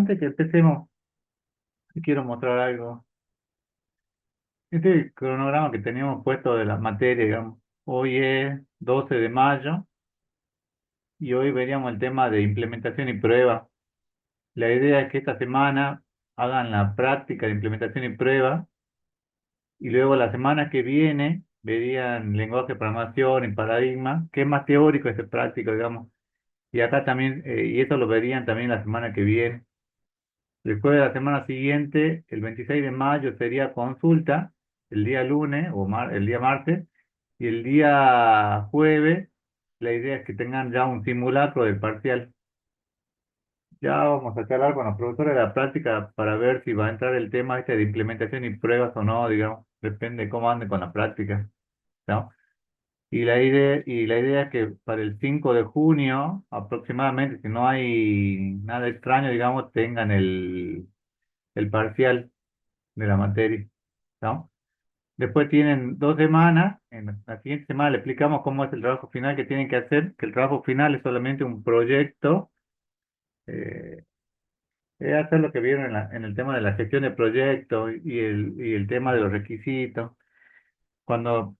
antes que empecemos, te quiero mostrar algo. Este es el cronograma que teníamos puesto de la materia, digamos. Hoy es 12 de mayo y hoy veríamos el tema de implementación y prueba. La idea es que esta semana hagan la práctica de implementación y prueba y luego la semana que viene verían lenguaje de programación y paradigma, que es más teórico, este práctico, digamos. Y acá también, y eso lo verían también la semana que viene. Después de la semana siguiente, el 26 de mayo sería consulta, el día lunes o el día martes, y el día jueves, la idea es que tengan ya un simulacro del parcial. Ya vamos a charlar con los profesores de la práctica para ver si va a entrar el tema este de implementación y pruebas o no, digamos, depende de cómo ande con la práctica, ¿no? Y la idea es que para el 5 de junio, aproximadamente, si no hay nada extraño, digamos, tengan el parcial de la materia, ¿no? Después tienen 2 semanas, en la siguiente semana le explicamos cómo es el trabajo final que tienen que hacer, que el trabajo final es solamente un proyecto, eh, es hacer lo que vieron en el tema de la gestión de proyectos y el tema de los requisitos. Cuando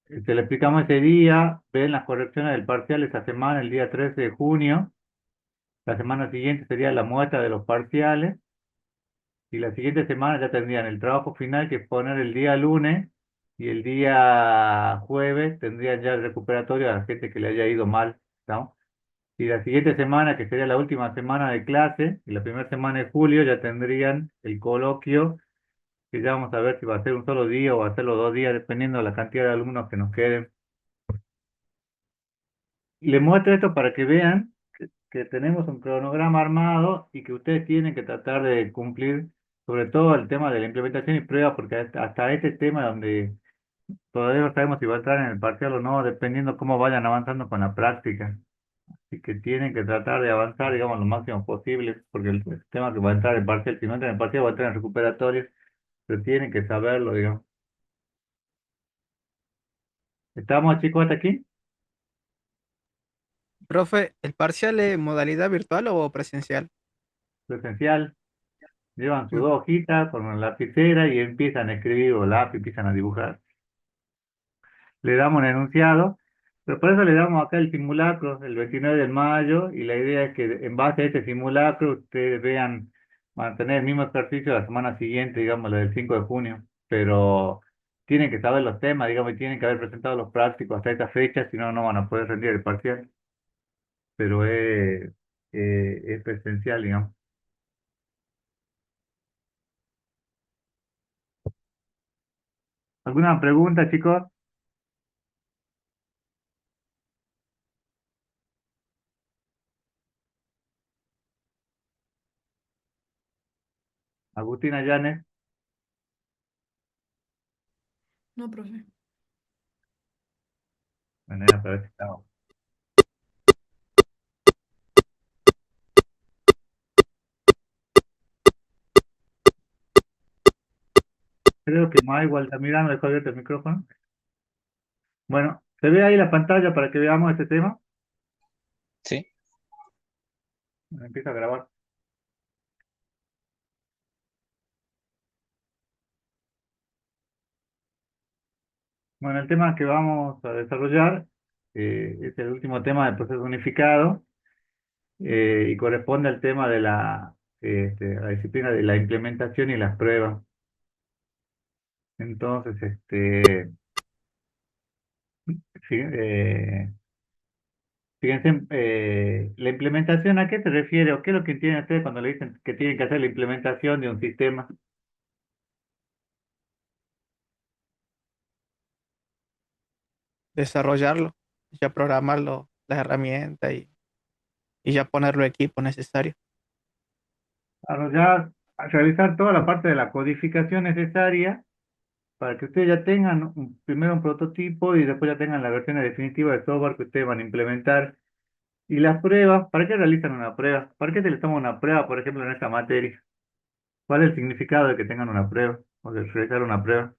se le explicamos ese día, ven las correcciones del parcial esa semana, el día 13 de junio, la semana siguiente sería la muestra de los parciales, y la siguiente semana ya tendrían el trabajo final que poner el día lunes y el día jueves tendrían ya el recuperatorio a la gente que le haya ido mal, ¿no? Y la siguiente semana, que sería la última semana de clase, y la primera semana de julio, ya tendrían el coloquio, que ya vamos a ver si va a ser un solo día o va a ser los 2 días, dependiendo de la cantidad de alumnos que nos queden. Y les muestro esto para que vean que tenemos un cronograma armado y que ustedes tienen que tratar de cumplir, sobre todo el tema de la implementación y prueba, porque hasta este tema donde todavía no sabemos si va a entrar en el parcial o no, dependiendo cómo vayan avanzando con la práctica. Así que tienen que tratar de avanzar, digamos, lo máximo posible, porque el tema que va a entrar en el parcial, si no entra en el parcial, va a entrar en recuperatorio, pero tienen que saberlo, digamos. ¿Estamos, chicos, hasta aquí? Profe, ¿el parcial es modalidad virtual o presencial? Presencial. Llevan sus Mm. 2 hojitas con una lapicera y empiezan a escribir o lápiz, empiezan a dibujar. Le damos un enunciado, pero por eso le damos acá el simulacro el 29 de mayo y la idea es que en base a este simulacro ustedes vean mantener el mismo ejercicio la semana siguiente, digamos, la del 5 de junio, pero tienen que saber los temas, digamos, y tienen que haber presentado los prácticos hasta esta fecha, si no, no van a poder rendir el parcial, pero es presencial, digamos. ¿Alguna pregunta, chicos? Agustina Llanes, No, profe. bueno, ya, pero estamos. Creo que Mike Altamirano dejó abierto el micrófono. Bueno, ¿se ve ahí la pantalla para que veamos este tema? Sí, Empieza a grabar. Bueno, el tema que vamos a desarrollar es el último tema del proceso unificado y corresponde al tema de la disciplina de la implementación y las pruebas. Entonces, fíjense, la implementación, ¿a qué se refiere o qué es lo que entienden ustedes cuando le dicen que tienen que hacer la implementación de un sistema? Desarrollarlo, ya programarlo, las herramientas y ya ponerlo equipo necesario. Claro, ya realizar toda la parte de la codificación necesaria para que ustedes ya tengan primero un prototipo y después ya tengan la versión definitiva del software que ustedes van a implementar. Y las pruebas, ¿para qué realizan una prueba? ¿Para qué se les toma una prueba, por ejemplo, en esta materia? ¿Cuál es el significado de que tengan una prueba o de realizar una prueba?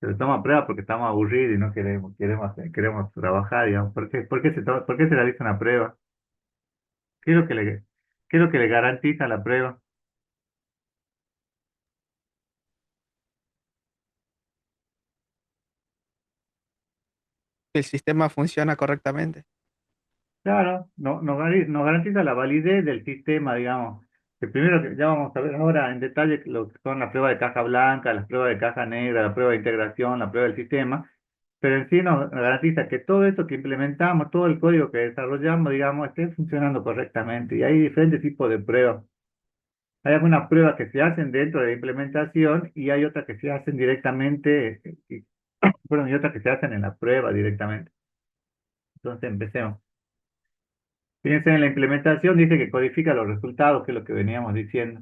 Se lo toma a prueba porque estamos aburridos y no queremos trabajar, digamos. ¿Por qué se realiza una prueba? ¿Qué es lo que qué es lo que le garantiza la prueba? El sistema funciona correctamente. Claro, nos garantiza la validez del sistema, digamos. Que primero que ya vamos a ver ahora en detalle lo que son las pruebas de caja blanca, las pruebas de caja negra, la prueba de integración, la prueba del sistema, pero en sí nos garantiza que todo esto que implementamos, todo el código que desarrollamos, digamos, esté funcionando correctamente. Y hay diferentes tipos de pruebas. Hay algunas pruebas que se hacen dentro de la implementación y hay otras que se hacen directamente, bueno, y otras que se hacen en la prueba directamente. Entonces empecemos. Fíjense en la implementación, dice que codifica los resultados, que es lo que veníamos diciendo.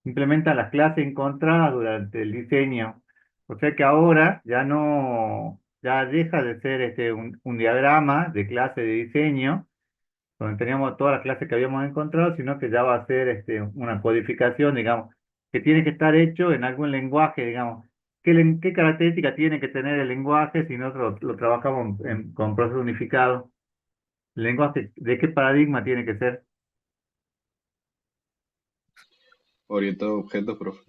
Implementa las clases encontradas durante el diseño. O sea que ahora ya no, ya deja de ser un diagrama de clase de diseño, donde teníamos todas las clases que habíamos encontrado, sino que ya va a ser una codificación, digamos, que tiene que estar hecho en algún lenguaje, digamos. ¿Qué características tiene que tener el lenguaje si nosotros lo trabajamos con proceso unificado? ¿El lenguaje de qué paradigma tiene que ser? Orientado a objetos, profe.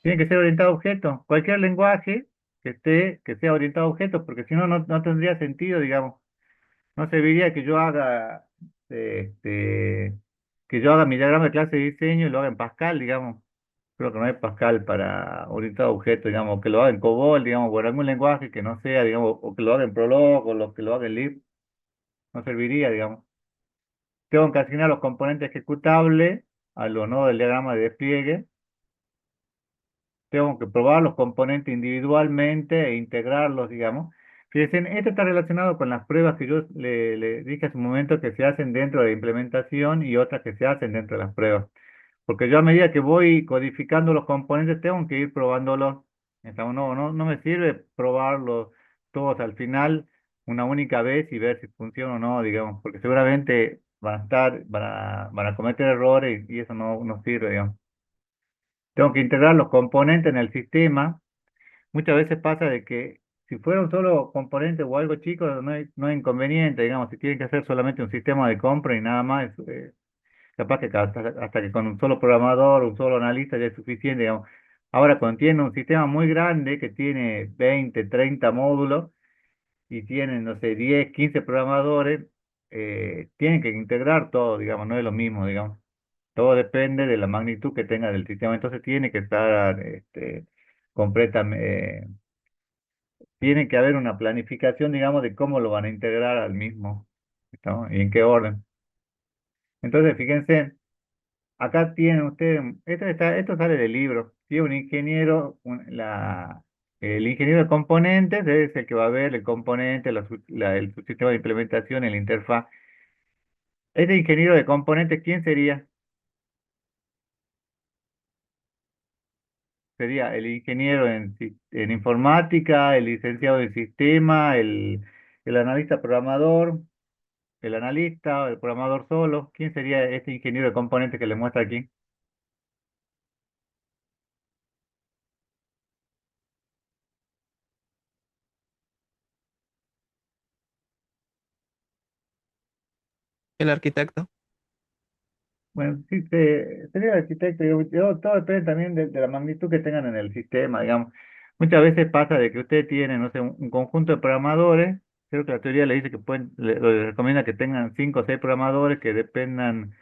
Tiene que ser orientado a objetos. Cualquier lenguaje que sea orientado a objetos, porque si no, no tendría sentido, digamos. No serviría que yo haga, este, que yo haga mi diagrama de clase de diseño y lo haga en Pascal, digamos. Creo que no hay Pascal para orientado a objetos, digamos, o que lo haga en COBOL, digamos, o en algún lenguaje que no sea, digamos, o que lo haga en Prolog, o lo que lo haga en Lib, no serviría, digamos. Tengo que asignar los componentes ejecutables a los nodos del diagrama de despliegue. Tengo que probar los componentes individualmente e integrarlos, digamos. Fíjense, esto está relacionado con las pruebas que yo le dije hace un momento que se hacen dentro de la implementación y otras que se hacen dentro de las pruebas. Porque yo a medida que voy codificando los componentes tengo que ir probándolos. Entonces, no me sirve probarlos todos al final una única vez y ver si funciona o no, digamos, porque seguramente van a cometer errores y eso no sirve, digamos. Tengo que integrar los componentes en el sistema. Muchas veces pasa de que si fuera un solo componente o algo chico, no hay inconveniente, digamos, si tienen que hacer solamente un sistema de compra y nada más, capaz que hasta que con un solo programador, un solo analista ya es suficiente, digamos. Ahora, cuando tienen un sistema muy grande que tiene 20, 30 módulos y tienen, no sé, 10, 15 programadores, tienen que integrar todo, digamos, no es lo mismo, digamos. Todo depende de la magnitud que tenga del sistema, entonces tiene que estar completamente, tiene que haber una planificación, digamos, de cómo lo van a integrar al mismo, ¿no? Y en qué orden. Entonces, fíjense, acá tienen ustedes, esto sale del libro, si un ingeniero, el ingeniero de componentes es el que va a ver el componente, el subsistema de implementación, el interfaz. Este ingeniero de componentes, ¿quién sería? Sería el ingeniero en informática, el licenciado en sistema, el analista programador, el analista, el programador solo. ¿Quién sería este ingeniero de componentes que le muestra aquí? El arquitecto. Bueno, sí, sería el arquitecto. Todo depende también de la magnitud que tengan en el sistema, digamos. Muchas veces pasa de que usted tiene, no sé, un conjunto de programadores. Creo que la teoría le dice que le recomienda que tengan 5 o 6 programadores que dependan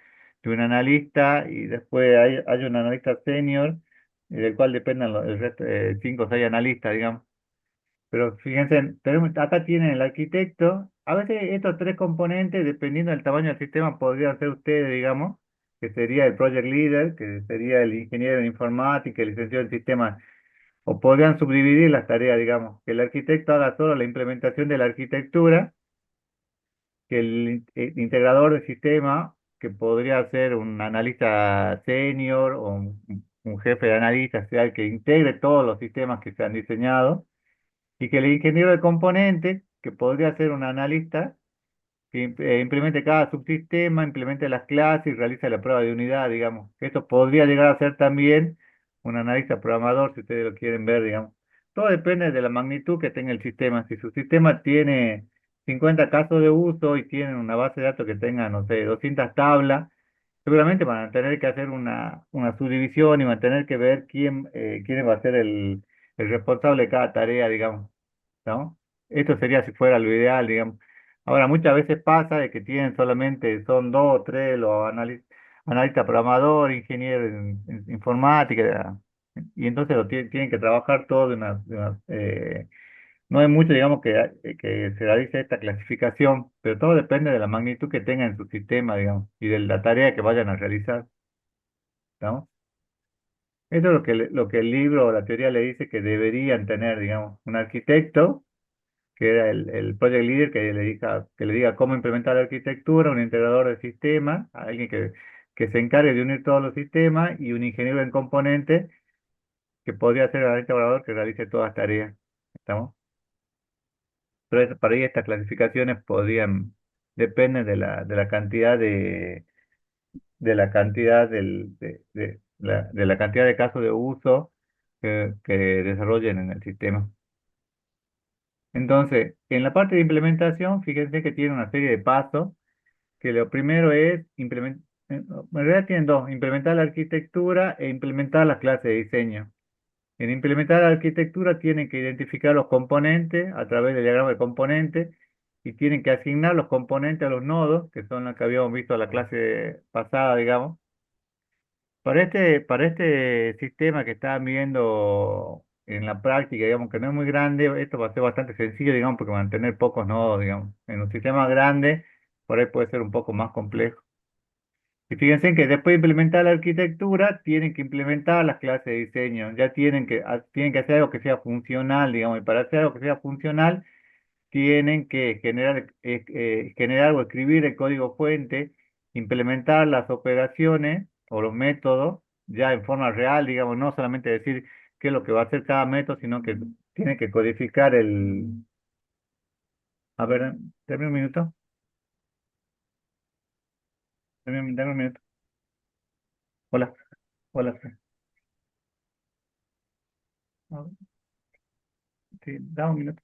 de un analista y después hay un analista senior del cual dependan el resto, 5 o 6 analistas, digamos. Pero fíjense, acá tienen el arquitecto. A veces estos 3 componentes, dependiendo del tamaño del sistema, podrían ser ustedes, digamos, que sería el project leader, que sería el ingeniero en informática, el licenciado en sistemas, o podrían subdividir las tareas, digamos, que el arquitecto haga solo la implementación de la arquitectura, que el integrador del sistema, que podría ser un analista senior o un jefe de analista, sea el que integre todos los sistemas que se han diseñado y que el ingeniero de componentes, que podría ser un analista, que implemente cada subsistema, implemente las clases y realice la prueba de unidad, digamos. Esto podría llegar a ser también un analista programador, si ustedes lo quieren ver, digamos. todo depende de la magnitud que tenga el sistema. Si su sistema tiene 50 casos de uso y tiene una base de datos que tenga, no sé, 200 tablas, seguramente van a tener que hacer una subdivisión y van a tener que ver quién va a ser el responsable de cada tarea, digamos, ¿no? Esto sería si fuera lo ideal, digamos. Ahora, muchas veces pasa de que tienen solamente, son dos o tres los analistas programador, ingeniero en informática, y entonces tienen que trabajar todo no hay mucho, digamos, que se realice esta clasificación, pero todo depende de la magnitud que tengan en su sistema, digamos, y de la tarea que vayan a realizar, ¿no? Eso es lo que el libro o la teoría le dice que deberían tener, digamos, un arquitecto, que era el project leader, que le diga cómo implementar la arquitectura, un integrador de sistemas, alguien que se encargue de unir todos los sistemas, y un ingeniero en componentes que podría ser el integrador que realice todas las tareas, ¿estamos? Pero para ahí estas clasificaciones dependen de la cantidad de la cantidad de la cantidad de casos de uso que desarrollen en el sistema. Entonces, en la parte de implementación, fíjense que tiene una serie de pasos, que lo primero es implementar, en realidad tienen dos: implementar la arquitectura e implementar las clases de diseño. En implementar la arquitectura tienen que identificar los componentes a través del diagrama de componentes, y tienen que asignar los componentes a los nodos, que son los que habíamos visto en la clase pasada, digamos. Para este sistema que estaban viendo en la práctica, digamos que no es muy grande, esto va a ser bastante sencillo, digamos, porque van a tener pocos nodos, digamos. En un sistema grande, por ahí puede ser un poco más complejo. Y fíjense que después de implementar la arquitectura, tienen que implementar las clases de diseño. Ya tienen que hacer algo que sea funcional, digamos. Y para hacer algo que sea funcional, tienen que generar o escribir el código fuente, implementar las operaciones o los métodos ya en forma real, digamos, no solamente decir qué es lo que va a hacer cada método, sino que tiene que codificar el... A ver, dame un minuto, dame un minuto. Hola, hola. Sí, dame un minuto.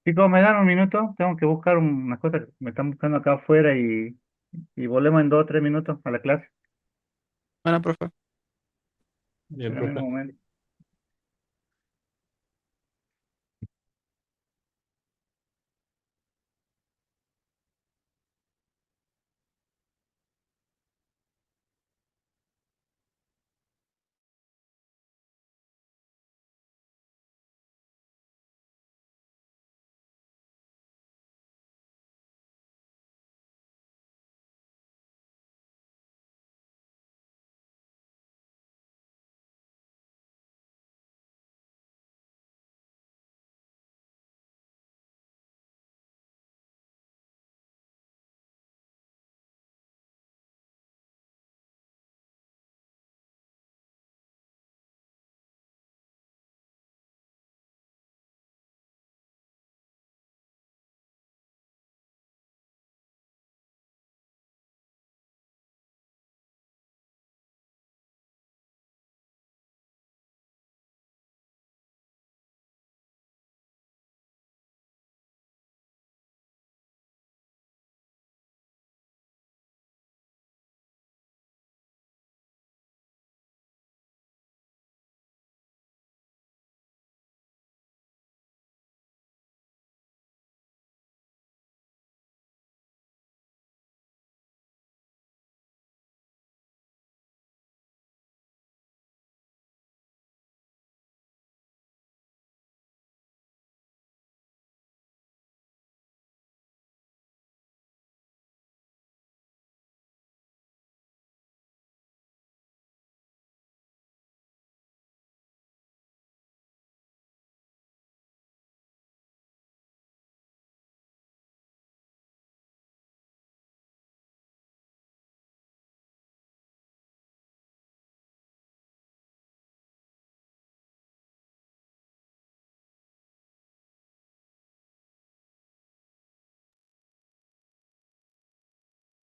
Chicos, me dan un minuto, tengo que buscar unas cosas que me están buscando acá afuera, y volvemos en 2 o 3 minutos a la clase. Bueno, profe. Bien, Espérame un profe. momento.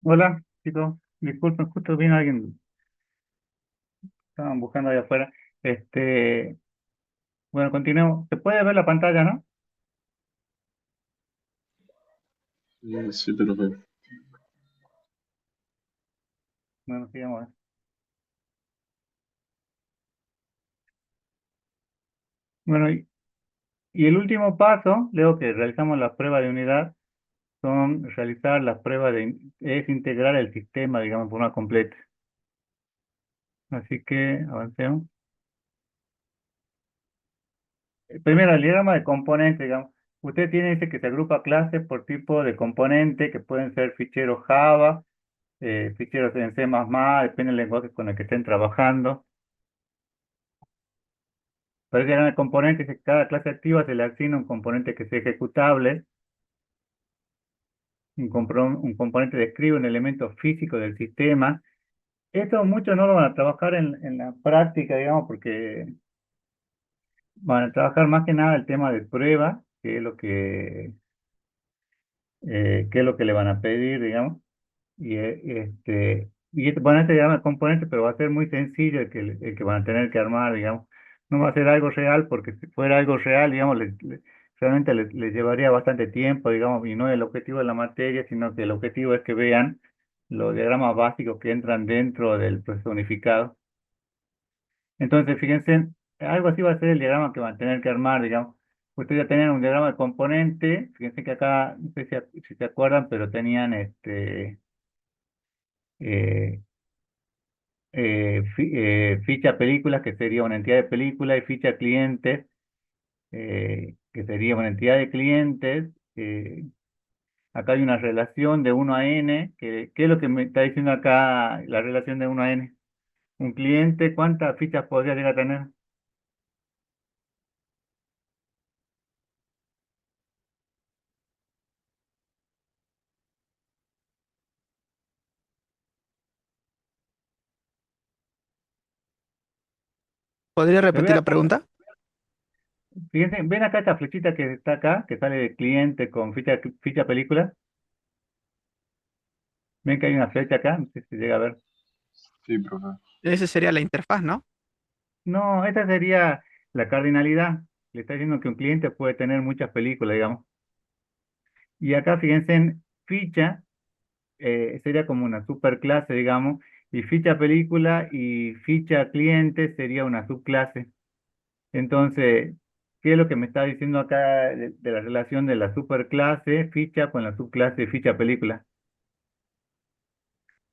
Hola, chicos. Disculpen, justo vino alguien, estaban buscando ahí afuera. Este, bueno, continuemos. Se puede ver la pantalla, ¿no? Sí, profe. Bueno, sigamos. Bueno, y el último paso, luego que realizamos la prueba de unidad, son realizar la prueba es integrar el sistema, digamos, de forma completa. Así que avancemos. Primero, el diagrama de componentes, digamos. Usted tiene dice que se agrupa clases por tipo de componente, que pueden ser ficheros Java, ficheros en C++, depende del lenguaje con el que estén trabajando. Para el diagrama de componentes, que cada clase activa se le asigna un componente que sea ejecutable, un componente describe un elemento físico del sistema. Esto muchos no lo van a trabajar en la práctica, digamos, porque van a trabajar más que nada el tema de prueba, qué es lo que le van a pedir, digamos. Van a diagrama de componentes, pero va a ser muy sencillo el que van a tener que armar, digamos. No va a ser algo real, porque si fuera algo real, digamos, realmente les llevaría bastante tiempo, digamos, y no es el objetivo de la materia, sino que el objetivo es que vean los diagramas básicos que entran dentro del proceso unificado. Entonces, fíjense, algo así va a ser el diagrama que van a tener que armar, digamos. Ustedes ya tenían un diagrama de componente, fíjense que acá, no sé si se acuerdan, pero tenían eh, ficha películas, que sería una entidad de película, y ficha clientes, que sería una entidad de clientes. Acá hay una relación de 1 a n, ¿qué es lo que me está diciendo acá la relación de 1 a n? Un cliente, ¿cuántas fichas podría llegar a tener? ¿Podría Se ve repetir la acá, pregunta? fíjense, ven acá esta flechita que está acá, que sale de cliente con ficha película. Ven que hay una flecha acá, no sé si se llega a ver. Sí, profe. Esa sería la interfaz, ¿no? No, esta sería la cardinalidad. Le está diciendo que un cliente puede tener muchas películas, digamos. Y acá fíjense en ficha, sería como una superclase, digamos, y ficha película y ficha cliente sería una subclase. Entonces, ¿qué es lo que me está diciendo acá de la relación de la superclase ficha con la subclase ficha película?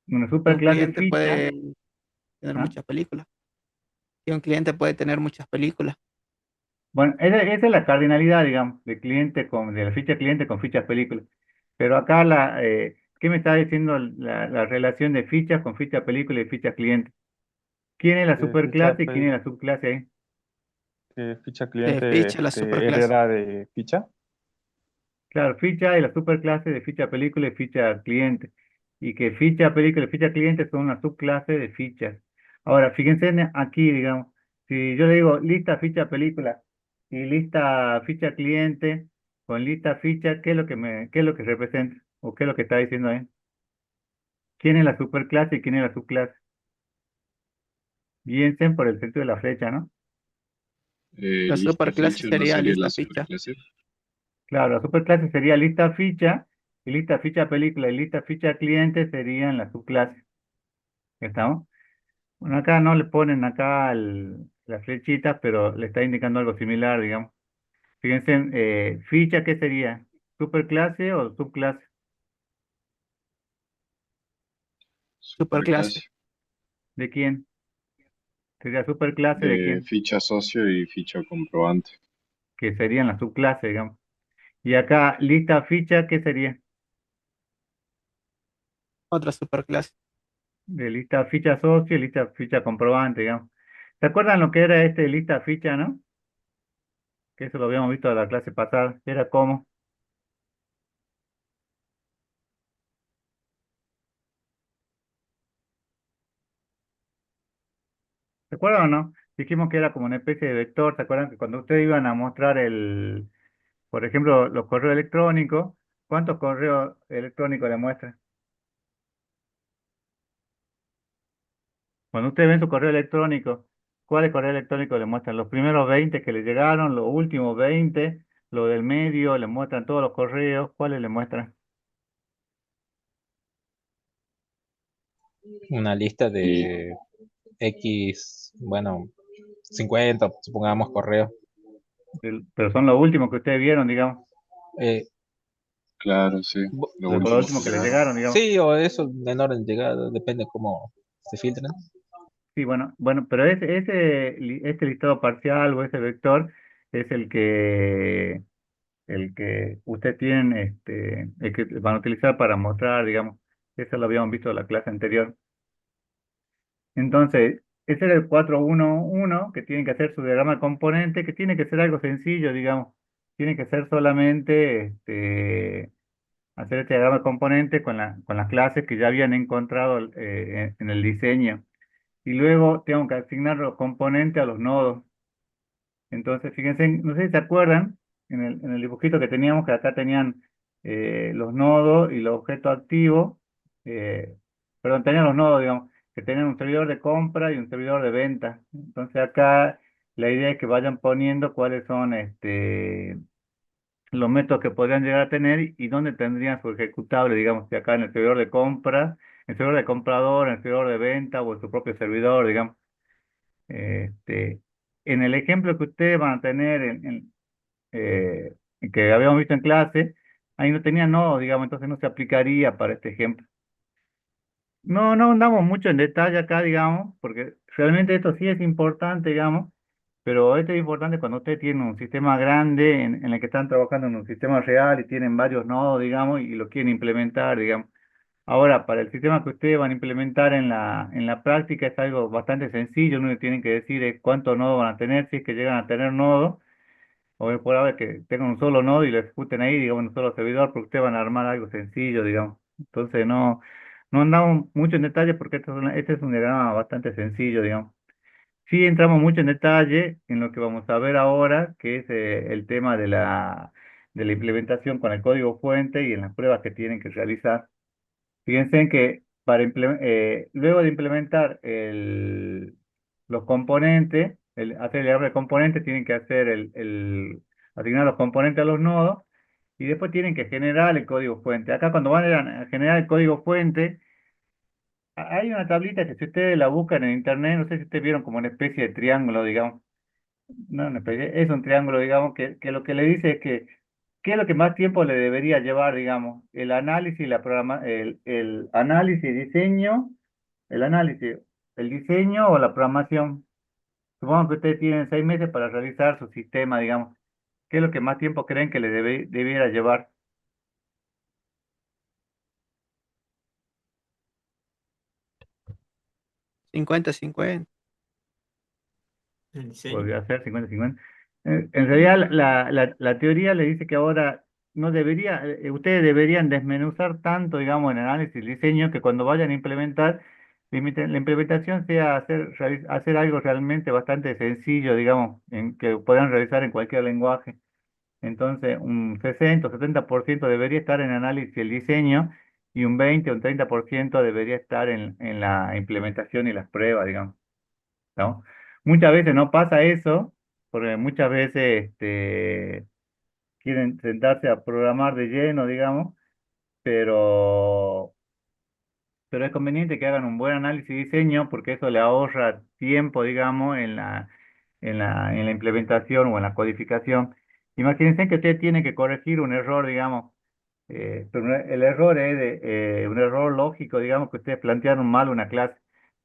Una Que un superclase cliente ficha, puede tener ¿ah? muchas películas. Que un cliente puede tener muchas películas. Bueno, esa es la cardinalidad, digamos, de la ficha cliente con fichas películas. Pero acá ¿qué me está diciendo la relación de fichas con ficha película y ficha cliente? ¿Quién es la superclase y quién es la subclase ahí? Ficha De cliente ficha a la superclase. hereda de ficha. Claro, ficha y la superclase de ficha película y ficha cliente. Y que ficha película y ficha cliente son una subclase de fichas. Ahora, fíjense aquí, digamos, si yo le digo lista ficha película y lista ficha cliente con lista ficha, ¿qué es lo que representa? ¿O qué es lo que está diciendo ahí? ¿Quién es la superclase y quién es la subclase? Piensen por el centro de la flecha, ¿no? La Lista superclase ficha no sería sería lista la ficha. superclase. Claro, la superclase sería lista ficha y lista ficha película y lista ficha cliente serían la subclase. ¿Estamos? Bueno, acá no le ponen acá las flechitas, pero le está indicando algo similar, digamos. Fíjense, ficha, ¿qué sería? ¿Superclase o subclase? Superclase. Superclase. ¿De quién? Sería superclase de De quién, ficha socio y ficha comprobante. que serían la subclase, digamos. Y acá, lista ficha, ¿qué sería? Otra superclase. De lista ficha socio y lista ficha comprobante, digamos. ¿Se acuerdan lo que era lista ficha, no? Que eso lo habíamos visto en la clase pasada. Era cómo. ¿Se acuerdan o no? Dijimos que era como una especie de vector. ¿Se acuerdan que cuando ustedes iban a mostrar por ejemplo, los correos electrónicos, ¿cuántos correos electrónicos le muestran? Cuando usted ve en su correo electrónico, ¿cuál correo electrónico le muestran? Los primeros 20 que le llegaron, los últimos 20, lo del medio, le muestran todos los correos, ¿cuáles le muestran? Una lista de X, bueno, 50, supongamos, correos. Pero son los últimos que ustedes vieron, digamos, Eh, Claro, sí. bo- Lo los último últimos que que les llegaron. llegaron, digamos. sí, o eso en orden de llegada, depende cómo se filtran. Sí, bueno, pero este listado parcial o ese vector es el que usted tiene, el que van a utilizar para mostrar, digamos, eso lo habíamos visto en la clase anterior. Entonces, ese era el 411 que tienen que hacer su diagrama de componente, que tiene que ser algo sencillo, digamos. Tiene que ser solamente hacer este diagrama de componente con las clases que ya habían encontrado en el diseño. Y luego tengo que asignar los componentes a los nodos. Entonces, fíjense, no sé si se acuerdan, en el dibujito que teníamos, que acá tenían los nodos y los objetos activos, eh, perdón, tenían los nodos, digamos, que tenían un servidor de compra y un servidor de venta. Entonces acá la idea es que vayan poniendo cuáles son los métodos que podrían llegar a tener y dónde tendrían su ejecutable, digamos, si acá en el servidor de compra, en el servidor de comprador, en el servidor de venta o en su propio servidor, digamos. Este, en el ejemplo que ustedes van a tener, que habíamos visto en clase, ahí no tenía nodos, digamos, entonces no se aplicaría para este ejemplo. No andamos mucho en detalle acá, digamos, porque realmente esto sí es importante, digamos, pero esto es importante cuando usted tiene un sistema grande en el que están trabajando en un sistema real y tienen varios nodos, digamos, y lo quieren implementar, digamos. Ahora, para el sistema que ustedes van a implementar en la práctica es algo bastante sencillo, no tienen que decir cuántos nodos van a tener, si es que llegan a tener nodos, o es por ahora que tengan un solo nodo y lo ejecuten ahí, digamos, en un solo servidor, porque ustedes van a armar algo sencillo, digamos. Entonces no andamos mucho en detalle porque este es un diagrama bastante sencillo, digamos. Sí entramos mucho en detalle en lo que vamos a ver ahora, que es el tema de la implementación con el código fuente y en las pruebas que tienen que realizar. Fíjense en que luego de implementar los componentes, hacer el diagrama de componentes, tienen que hacer asignar los componentes a los nodos y después tienen que generar el código fuente. Acá cuando van a generar el código fuente, hay una tablita que si ustedes la buscan en internet, no sé si ustedes vieron como una especie de triángulo, digamos. No, una especie, es un triángulo, digamos, que lo que le dice es que ¿qué es lo que más tiempo le debería llevar, digamos? El análisis, el análisis y diseño, el análisis, el diseño o la programación. Supongo que ustedes tienen 6 meses para realizar su sistema, digamos. ¿Qué es lo que más tiempo creen que le debiera llevar? 50-50. El diseño. Podría ser 50-50. En realidad, la teoría le dice que ahora no debería, ustedes deberían desmenuzar tanto, digamos, en análisis y diseño, que cuando vayan a implementar, la implementación sea hacer algo realmente bastante sencillo, digamos, que puedan realizar en cualquier lenguaje. Entonces, un 60 o 70% debería estar en análisis y el diseño, y un 20 o un 30% debería estar en la implementación y las pruebas, digamos. ¿No? Muchas veces no pasa eso, porque muchas veces quieren sentarse a programar de lleno, digamos, pero, pero es conveniente que hagan un buen análisis y diseño porque eso le ahorra tiempo, digamos, en la implementación o en la codificación. Imagínense que usted tiene que corregir un error, digamos, pero el error es un error lógico, digamos que ustedes plantearon mal una clase.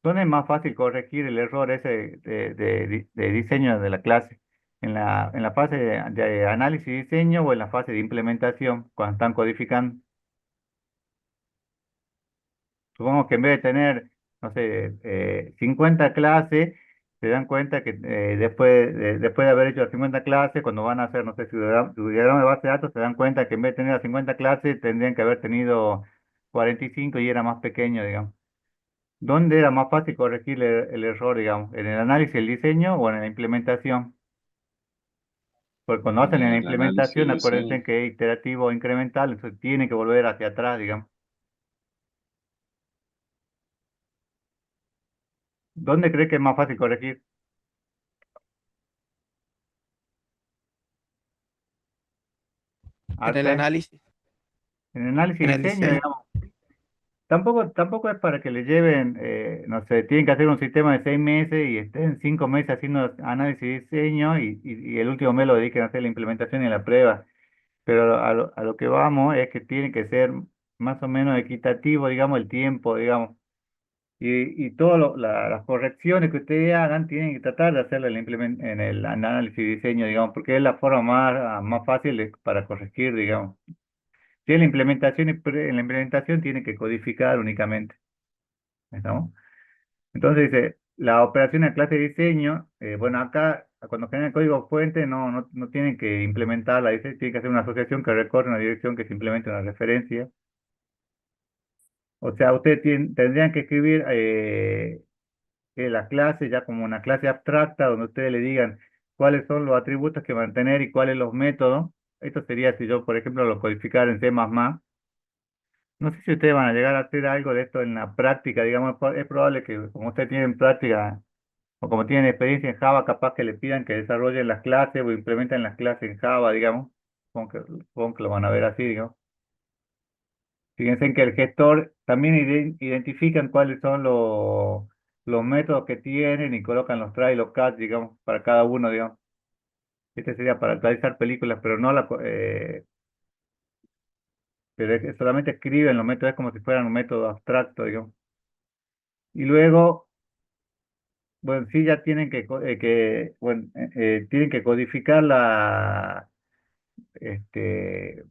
¿Dónde es más fácil corregir el error ese de diseño de la clase? ¿En la fase de análisis y diseño o en la fase de implementación, cuando están codificando? Supongo que en vez de tener, no sé, 50 clases, se dan cuenta que después de haber hecho las 50 clases, cuando van a hacer, no sé, su diagrama de base de datos, se dan cuenta que en vez de tener las 50 clases, tendrían que haber tenido 45 y era más pequeño, digamos. ¿Dónde era más fácil corregir el error, digamos? ¿En el análisis, el diseño o en la implementación? Porque cuando En hacen en la el análisis y implementación, acuérdense diseño. que es iterativo o incremental, entonces tiene que volver hacia atrás, digamos. ¿Dónde cree que es más fácil corregir? En el Arte, análisis, en análisis y en el diseño, diseño. digamos. Tampoco es para que le lleven, no sé, tienen que hacer un sistema de 6 meses y estén 5 meses haciendo análisis y diseño y el último mes lo dediquen a hacer la implementación y la prueba. Pero a lo que vamos es que tiene que ser más o menos equitativo, digamos, el tiempo, digamos. Y todas las correcciones que ustedes hagan tienen que tratar de hacerlas en el análisis y diseño, digamos, porque es la forma más fácil para corregir, digamos. Si en la implementación, en la implementación tiene que codificar únicamente, ¿estamos? Entonces dice, la operación de clase de diseño, bueno, acá cuando generan código fuente no tienen que implementarla, dice, tienen que hacer una asociación que recorre una dirección que simplemente una referencia. O sea, ustedes tendrían que escribir la clase ya como una clase abstracta donde ustedes le digan cuáles son los atributos que van a tener y cuáles los métodos. Esto sería si yo, por ejemplo, lo codificara en C++. No sé si ustedes van a llegar a hacer algo de esto en la práctica, digamos, es probable que como ustedes tienen práctica o como tienen experiencia en Java, capaz que le pidan que desarrollen las clases o implementen las clases en Java, digamos. Supongo que lo van a ver así, digamos. Fíjense en que el gestor también identifican cuáles son los métodos que tienen y colocan los try y los catch, digamos, para cada uno, digamos. Este sería para actualizar películas, pero no pero es que solamente escriben los métodos, es como si fueran un método abstracto, digamos. Y luego, bueno, sí ya tienen bueno, tienen que codificar este,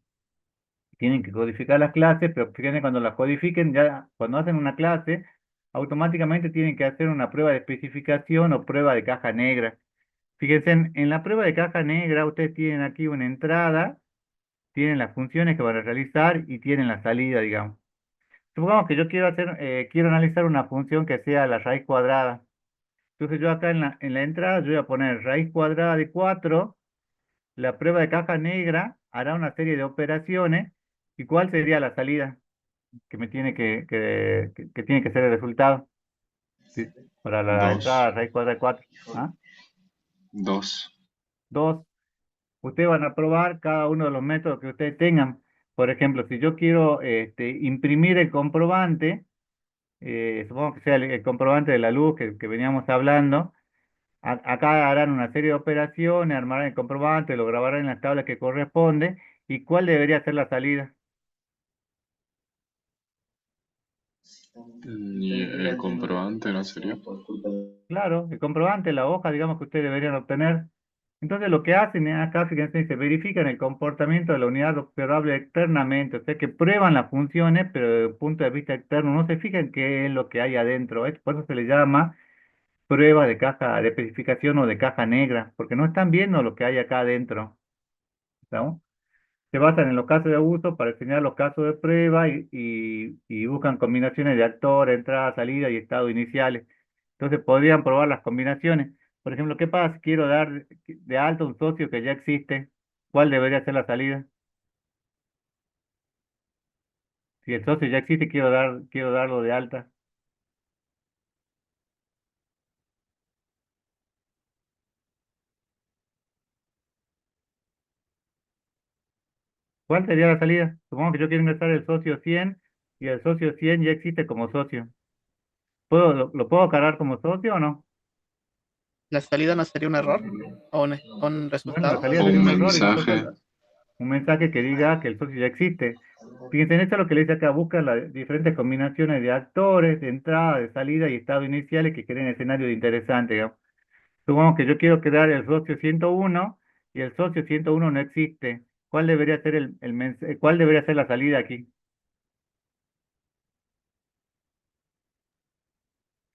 tienen que codificar las clases, pero fíjense cuando las codifiquen, ya cuando hacen una clase, automáticamente tienen que hacer una prueba de especificación o prueba de caja negra. Fíjense, en la prueba de caja negra, ustedes tienen aquí una entrada, tienen las funciones que van a realizar y tienen la salida, digamos. Supongamos que yo quiero analizar una función que sea la raíz cuadrada. Entonces yo acá en la entrada yo voy a poner raíz cuadrada de 4. La prueba de caja negra hará una serie de operaciones. ¿Y cuál sería la salida que me tiene que tiene que ser el resultado? Sí, para la entrada Dos. raíz cuadrada de 4. ¿Ah? Dos. 2. Ustedes van a probar cada uno de los métodos que ustedes tengan. Por ejemplo, si yo quiero imprimir el comprobante, supongo que sea el comprobante de la luz que veníamos hablando, acá harán una serie de operaciones, armarán el comprobante, lo grabarán en la tabla que corresponde. ¿Y cuál debería ser la salida? Y el comprobante no sería. Claro, el comprobante, la hoja, digamos que ustedes deberían obtener. Entonces lo que hacen es acá, fíjense, dice, verifican el comportamiento de la unidad operable externamente, o sea que prueban las funciones, pero desde el punto de vista externo no se fijan qué es lo que hay adentro. Por eso se le llama prueba de caja, de especificación o de caja negra, porque no están viendo lo que hay acá adentro. ¿Estamos? Se basan en los casos de uso para enseñar los casos de prueba y buscan combinaciones de actor, entrada, salida y estado iniciales. Entonces podrían probar las combinaciones. Por ejemplo, ¿qué pasa si quiero dar de alta un socio que ya existe? ¿Cuál debería ser la salida? Si el socio ya existe, quiero darlo de alta. ¿Cuál sería la salida? Supongo que yo quiero ingresar el socio 100 y el socio 100 ya existe como socio. ¿Lo puedo cargar como socio o no? La salida no sería un error o un Bueno, la resultado. salida O sería un un error y nosotros mensaje. un mensaje que diga que el socio ya existe. Fíjense, en esto es lo que le dice acá, busca las diferentes combinaciones de actores, de entrada, de salida y estado iniciales que creen escenarios interesantes, digamos. Supongamos que yo quiero crear el socio 101 y el socio 101 no existe. ¿Cuál debería ser cuál debería ser la salida aquí?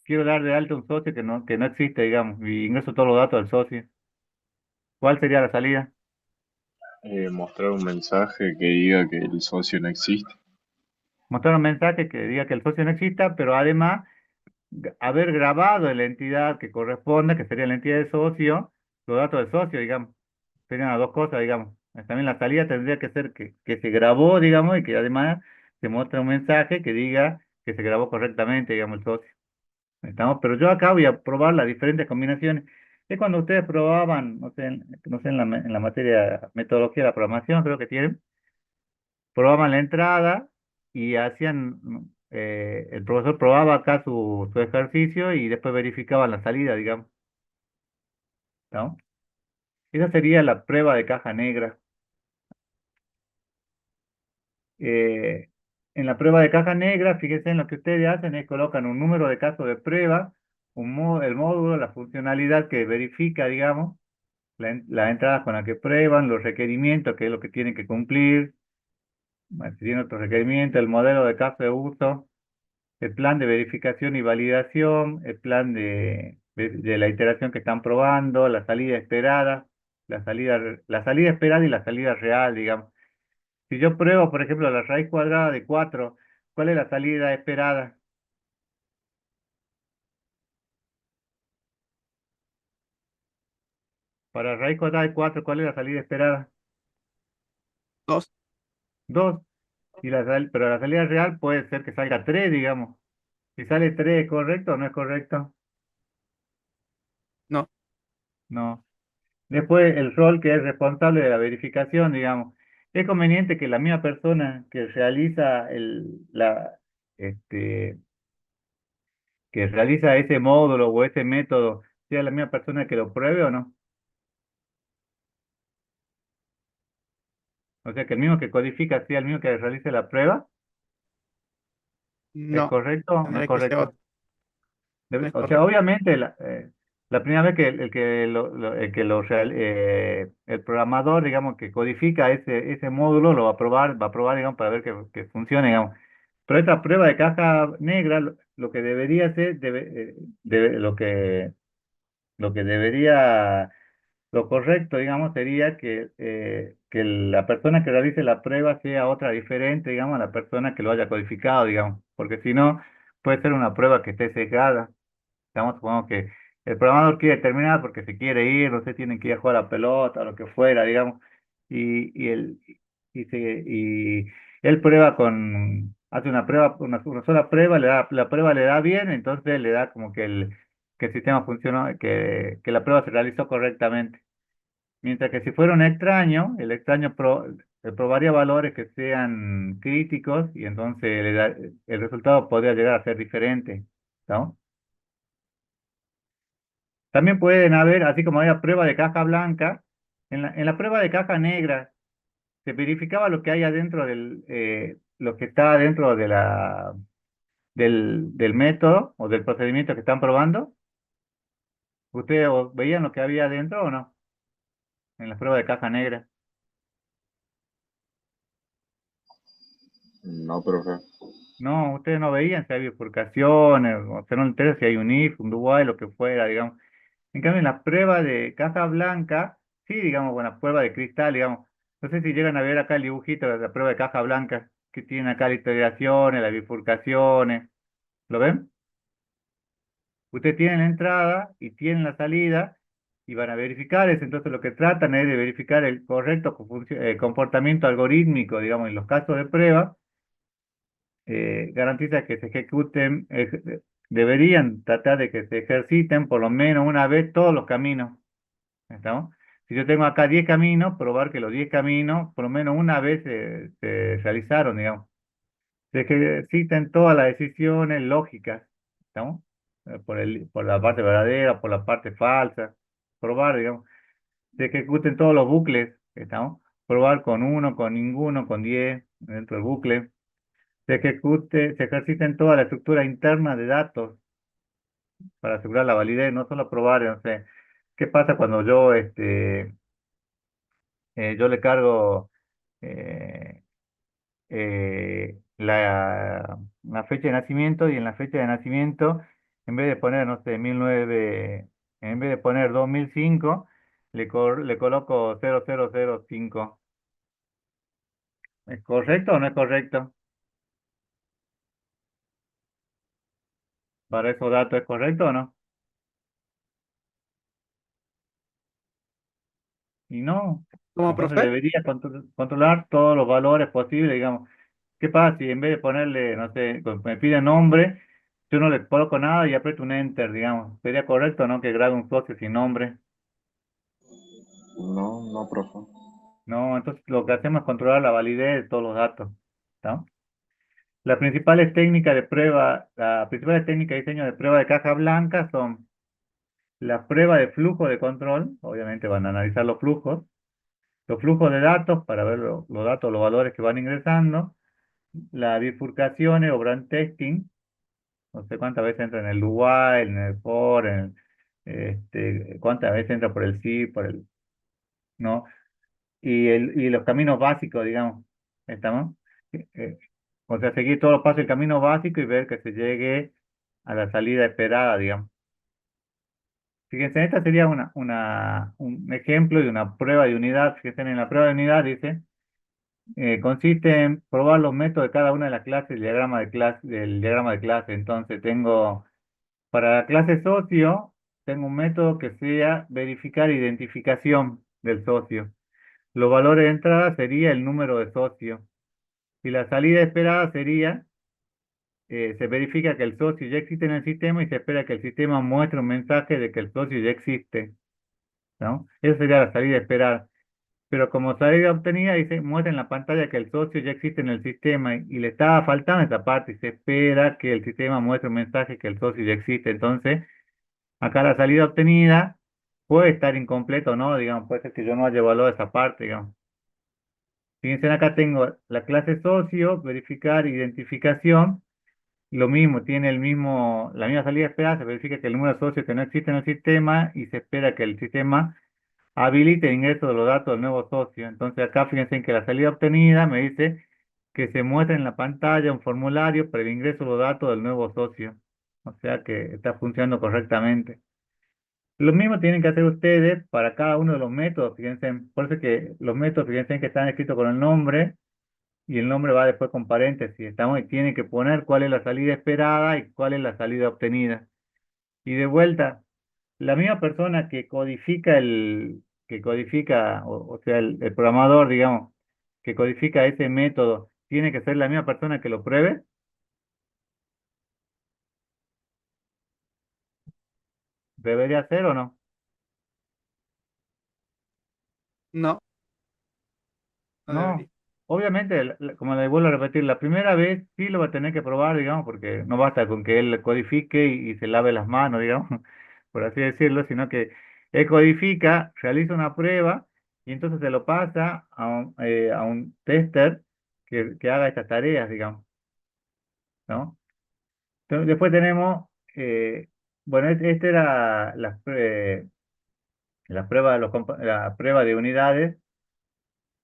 Quiero dar de alta un socio que no existe, digamos, y ingreso todos los datos del socio. ¿Cuál sería la salida? Mostrar un mensaje que diga que el socio no existe. Mostrar un mensaje que diga que el socio no exista, pero además haber grabado en la entidad que corresponde, que sería la entidad de socio, los datos del socio, digamos. Serían las dos cosas, digamos. También la salida tendría que ser que se grabó, digamos, y que además se muestre un mensaje que diga que se grabó correctamente, digamos, el socio. ¿Estamos? Pero yo acá voy a probar las diferentes combinaciones. Es cuando ustedes probaban, no sé en la materia metodología de la programación, creo que tienen, probaban la entrada y hacían, el profesor probaba acá su ejercicio y después verificaban la salida, digamos. ¿No? Esa sería la prueba de caja negra. Eh, en la prueba de caja negra, fíjense en lo que ustedes hacen es colocan un número de casos de prueba, el módulo, la funcionalidad que verifica, digamos, la entrada con la que prueban, los requerimientos, que es lo que tienen que cumplir, bueno, si tienen otros requerimientos, el modelo de caso de uso, el plan de verificación y validación, el plan de la iteración que están probando, la salida esperada, la salida esperada y la salida real, digamos. Si yo pruebo, por ejemplo, la raíz cuadrada de 4, ¿cuál es la salida esperada? Para raíz cuadrada de 4, ¿cuál es la salida esperada? 2. 2. Pero la salida real puede ser que salga 3, digamos. Si sale 3, ¿es correcto o no es correcto? No. No. Después, el rol que es responsable de la verificación, digamos. Es conveniente que la misma persona que realiza este, que realiza ese módulo o ese método sea la misma persona que lo pruebe o no. O sea, que el mismo que codifica sea el mismo que realice la prueba. ¿Es No. correcto o no es Tendría que ser correcto? otro. No es O sea, correcto. obviamente, la primera vez que el programador, digamos, que codifica ese módulo, lo va a probar, digamos, para ver que funcione, digamos. Pero esta prueba de caja negra, lo que debería ser, lo que debería, lo correcto, digamos, sería que la persona que realice la prueba sea otra diferente, digamos, a la persona que lo haya codificado, digamos, porque si no, puede ser una prueba que esté sesgada. Estamos supongamos que el programador quiere terminar porque se quiere ir, no sé, tienen que ir a jugar a la pelota o lo que fuera, digamos, y él prueba hace una prueba, una sola prueba, la prueba le da bien, entonces le da como que el sistema funcionó, que la prueba se realizó correctamente. Mientras que si fuera un extraño, probaría valores que sean críticos y entonces el resultado podría llegar a ser diferente, ¿no? También pueden haber, así como había prueba de caja blanca, en la prueba de caja negra se verificaba lo que hay adentro lo que está adentro del método o del procedimiento que están probando. ¿Ustedes veían lo que había adentro o no? En la prueba de caja negra. No, profe. No, ustedes no veían si hay bifurcaciones, o sea, no les interesa si hay un if, un do while, lo que fuera, digamos. En cambio, en la prueba de caja blanca, sí, digamos, bueno, la prueba de cristal, digamos. No sé si llegan a ver acá el dibujito de la prueba de caja blanca, que tiene acá las iteraciones, las bifurcaciones. ¿Lo ven? Ustedes tienen la entrada y tienen la salida y van a verificar eso. Entonces, lo que tratan es de verificar el correcto comportamiento algorítmico, digamos, en los casos de prueba. Garantiza que se ejecuten, deberían tratar de que se ejerciten por lo menos una vez todos los caminos. ¿Estamos? Si yo tengo acá 10 caminos, probar que los 10 caminos por lo menos una vez se realizaron, digamos. Se ejerciten todas las decisiones lógicas, ¿estamos? Por la parte verdadera, por la parte falsa, probar, digamos. Se ejecuten todos los bucles, ¿estamos? Probar con uno, con ninguno, con 10 dentro del bucle. Se ejerciten toda la estructura interna de datos para asegurar la validez, no solo probar, no sé, ¿qué pasa cuando yo le cargo eh, la fecha de nacimiento y en la fecha de nacimiento, en vez de poner, no sé, en vez de poner 2005, le coloco 0005? ¿Es correcto o no es correcto? ¿Para esos datos es correcto o no? Y no, ¿Cómo, entonces profe? debería controlar todos los valores posibles, digamos. ¿Qué pasa si en vez de ponerle, no sé, me pide nombre, Yo no le coloco nada y aprieto un enter, digamos. ¿Sería correcto, no? Que grabe un socio sin nombre. No, no, profe. No, entonces lo que hacemos es controlar la validez de todos los datos. ¿Está? Las principales técnicas de prueba, las principales técnicas de diseño de prueba de caja blanca son la prueba de flujo de control, obviamente van a analizar los flujos de datos para ver los datos, los valores que van ingresando, las bifurcaciones o brand testing, no sé cuántas veces entra en el do while, en el for, cuántas veces entra por el sí, ¿no? Y los caminos básicos, digamos, ¿estamos? Eh, eh, o sea, seguir todos los pasos del camino básico y ver que se llegue a la salida esperada, digamos. Fíjense, esta sería un ejemplo de una prueba de unidad. Fíjense, en la prueba de unidad dice, consiste en probar los métodos de cada una de las clases del diagrama de clase. Entonces, para la clase socio, tengo un método que sea verificar identificación del socio. Los valores de entrada sería el número de socio. Y la salida esperada sería, se verifica que el socio ya existe en el sistema y se espera que el sistema muestre un mensaje de que el socio ya existe, ¿no? Esa sería la salida esperada. Pero como salida obtenida, dice, muestra en la pantalla que el socio ya existe en el sistema y le estaba faltando esa parte y se espera que el sistema muestre un mensaje que el socio ya existe. Entonces, acá la salida obtenida puede estar incompleta o no, digamos, puede ser que yo no haya evaluado esa parte, digamos. Fíjense, acá tengo la clase socio, verificar identificación, lo mismo, tiene la misma salida esperada, se verifica que el número de socios que no existe en el sistema y se espera que el sistema habilite el ingreso de los datos del nuevo socio. Entonces acá fíjense en que la salida obtenida me dice que se muestra en la pantalla un formulario para el ingreso de los datos del nuevo socio. O sea que está funcionando correctamente. Lo mismo tienen que hacer ustedes para cada uno de los métodos. Fíjense, por eso que los métodos, fíjense que están escritos con el nombre y el nombre va después con paréntesis. Estamos, y tienen que poner cuál es la salida esperada y cuál es la salida obtenida. Y de vuelta, la misma persona o sea, el programador, digamos, que codifica ese método, tiene que ser la misma persona que lo pruebe. ¿Debería ser o no? No, no debería. No, obviamente, como le vuelvo a repetir, la primera vez sí lo va a tener que probar, digamos, porque no basta con que él codifique y se lave las manos, digamos, por así decirlo, sino que él codifica, realiza una prueba y entonces se lo pasa a un tester que haga estas tareas, digamos, ¿no? Entonces, después tenemos, bueno, esta era la prueba la prueba de unidades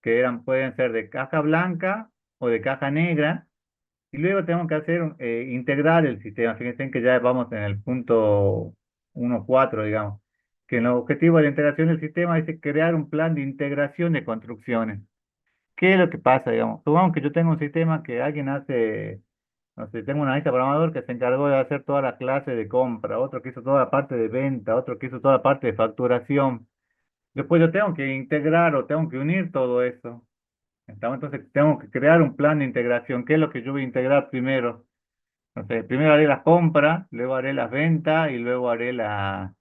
que pueden ser de caja blanca o de caja negra. Y luego tenemos que integrar el sistema. Fíjense que ya vamos en el punto 1.4, digamos, que en los objetivos de integración del sistema dice crear un plan de integración de construcciones. ¿Qué es lo que pasa, digamos? Supongamos que yo tengo un sistema que alguien hace, no sé, tengo un analista programador que se encargó de hacer toda la clase de compra, otro que hizo toda la parte de venta, otro que hizo toda la parte de facturación. Después yo tengo que integrar o tengo que unir todo eso. Entonces tengo que crear un plan de integración. ¿Qué es lo que yo voy a integrar primero? No sé, primero haré las compras, luego haré las ventas y luego haré la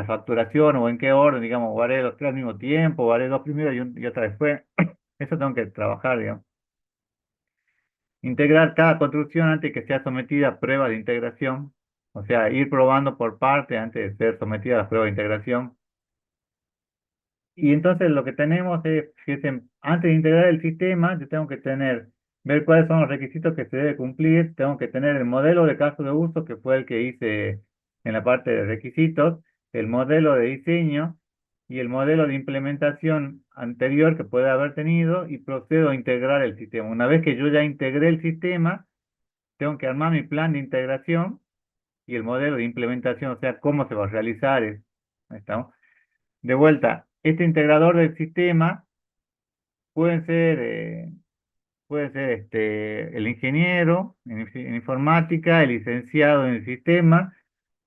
facturación o en qué orden, digamos, o haré los tres al mismo tiempo, o haré dos primero y otra después. Eso tengo que trabajar, digamos. Integrar cada construcción antes que sea sometida a prueba de integración. O sea, ir probando por parte antes de ser sometida a la prueba de integración. Y entonces lo que tenemos es, fíjense, antes de integrar el sistema, yo tengo que ver cuáles son los requisitos que se debe cumplir, tengo que tener el modelo de caso de uso, que fue el que hice en la parte de requisitos, el modelo de diseño y el modelo de implementación anterior que puede haber tenido y procedo a integrar el sistema. Una vez que yo ya integré el sistema, tengo que armar mi plan de integración y el modelo de implementación, o sea, cómo se va a realizar. Ahí estamos. De vuelta, este integrador del sistema pueden ser, eh, puede ser el ingeniero en informática, el licenciado en el sistema,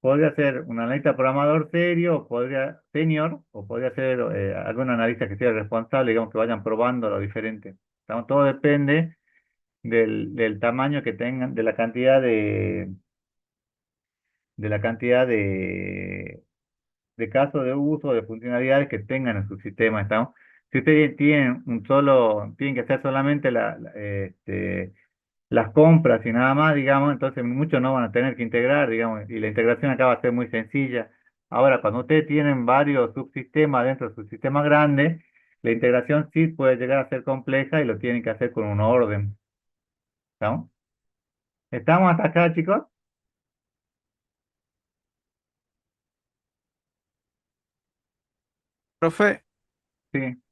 podría ser un analista programador serio, senior, o podría ser algún analista que sea responsable, digamos, que vayan probando lo diferente. Todo depende del tamaño que tengan, de la cantidad de la cantidad de casos de uso, de funcionalidades que tengan en su sistema, ¿estamos? Si ustedes tienen que hacer solamente las compras y nada más, digamos, entonces muchos no van a tener que integrar, digamos, y la integración acá va a ser muy sencilla. Ahora, cuando ustedes tienen varios subsistemas dentro de su sistema grande, la integración sí puede llegar a ser compleja y lo tienen que hacer con un orden, ¿estamos? ¿Estamos hasta acá, chicos? Profe, Sí,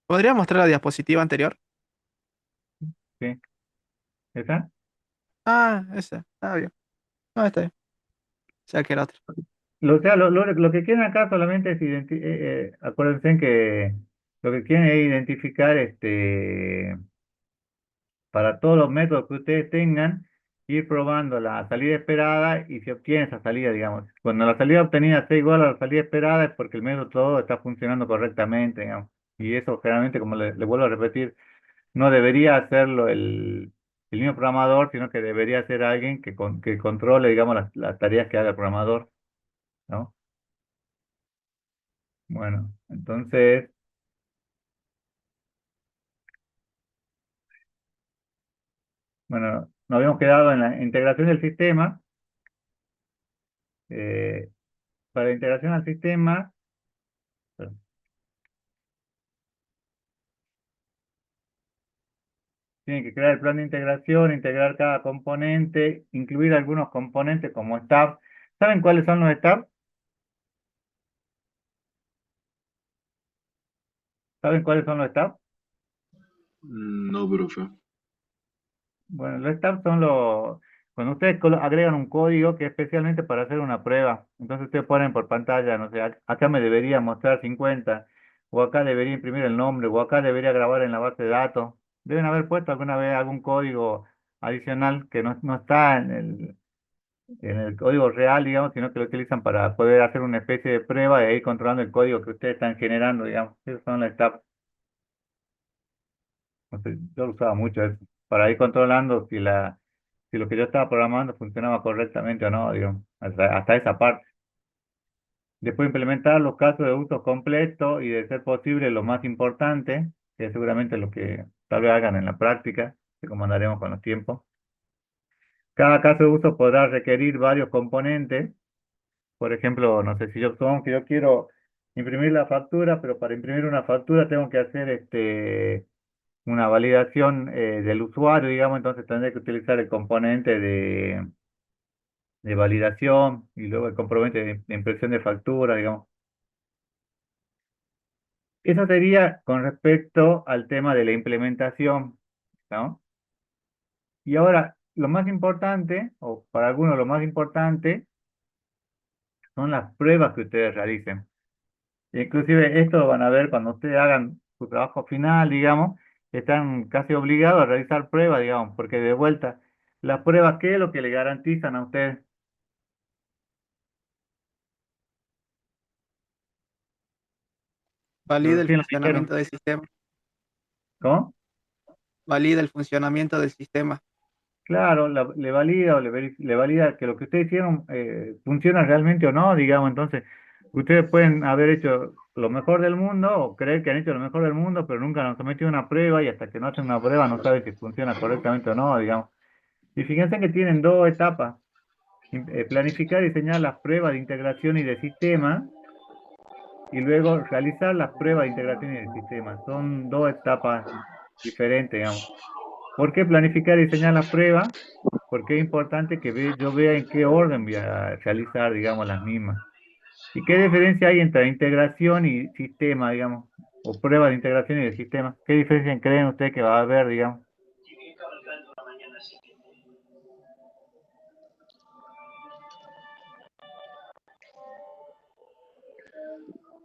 ¿podría mostrar la diapositiva anterior? sí. ¿Está? Ah, esa. Ah, bien. No, está bien. O sea que era otra. O sea, lo que quieren acá solamente es acuérdense en que lo que quieren es identificar para todos los métodos que ustedes tengan, ir probando la salida esperada y si obtiene esa salida, digamos. Cuando la salida obtenida sea igual a la salida esperada es porque el método todo está funcionando correctamente, digamos. Y eso generalmente, como le vuelvo a repetir, no debería hacerlo el mismo programador, sino que debería ser alguien que controle, digamos, las tareas que haga el programador, ¿no? Bueno, entonces, bueno, nos habíamos quedado en la integración del sistema. eh, para la integración al sistema, tienen que crear el plan de integración, integrar cada componente, incluir algunos componentes como stub. ¿Saben cuáles son los stub? ¿Saben cuáles son los stub? No, profe. Bueno, los stubs son cuando ustedes agregan un código que es especialmente para hacer una prueba. Entonces ustedes ponen por pantalla, no sé, acá me debería mostrar 50, o acá debería imprimir el nombre, o acá debería grabar en la base de datos. Deben haber puesto alguna vez algún código adicional que no está en el código real, digamos, sino que lo utilizan para poder hacer una especie de prueba e ir controlando el código que ustedes están generando, digamos. Esos son las stubs. No sé, yo lo usaba mucho eso, para ir controlando si lo que yo estaba programando funcionaba correctamente o no, digamos, hasta esa parte. Después implementar los casos de uso completo y de ser posible lo más importante, que es seguramente lo que tal vez hagan en la práctica, que comandaremos con los tiempos. Cada caso de uso podrá requerir varios componentes. Por ejemplo, no sé si yo quiero imprimir la factura, pero para imprimir una factura tengo que hacer una validación del usuario, digamos, entonces tendré que utilizar el componente de validación y luego el componente de impresión de factura, digamos. Eso sería con respecto al tema de la implementación, ¿no? Y ahora, lo más importante, o para algunos lo más importante, son las pruebas que ustedes realicen. Inclusive esto lo van a ver cuando ustedes hagan su trabajo final, digamos, están casi obligados a realizar pruebas, digamos, porque de vuelta, las pruebas, ¿qué es lo que le garantizan a ustedes? Valida el Recién lo dijeron. funcionamiento del sistema. ¿Cómo? Valida el funcionamiento del sistema. Claro, le valida o le valida que lo que ustedes hicieron funciona realmente o no, digamos. Entonces, ustedes pueden haber hecho lo mejor del mundo o creer que han hecho lo mejor del mundo, pero nunca han sometido a una prueba y hasta que no hacen una prueba no saben si funciona correctamente o no, digamos. Y fíjense que tienen dos etapas. Planificar y diseñar las pruebas de integración y de sistema y luego realizar las pruebas de integración y de sistema. Son dos etapas diferentes, digamos. ¿Por qué planificar y diseñar la prueba? Porque es importante que yo vea en qué orden voy a realizar, digamos, las mismas. ¿Y qué diferencia hay entre integración y sistema, digamos? O prueba de integración y de sistema. ¿Qué diferencia creen ustedes que va a haber, digamos?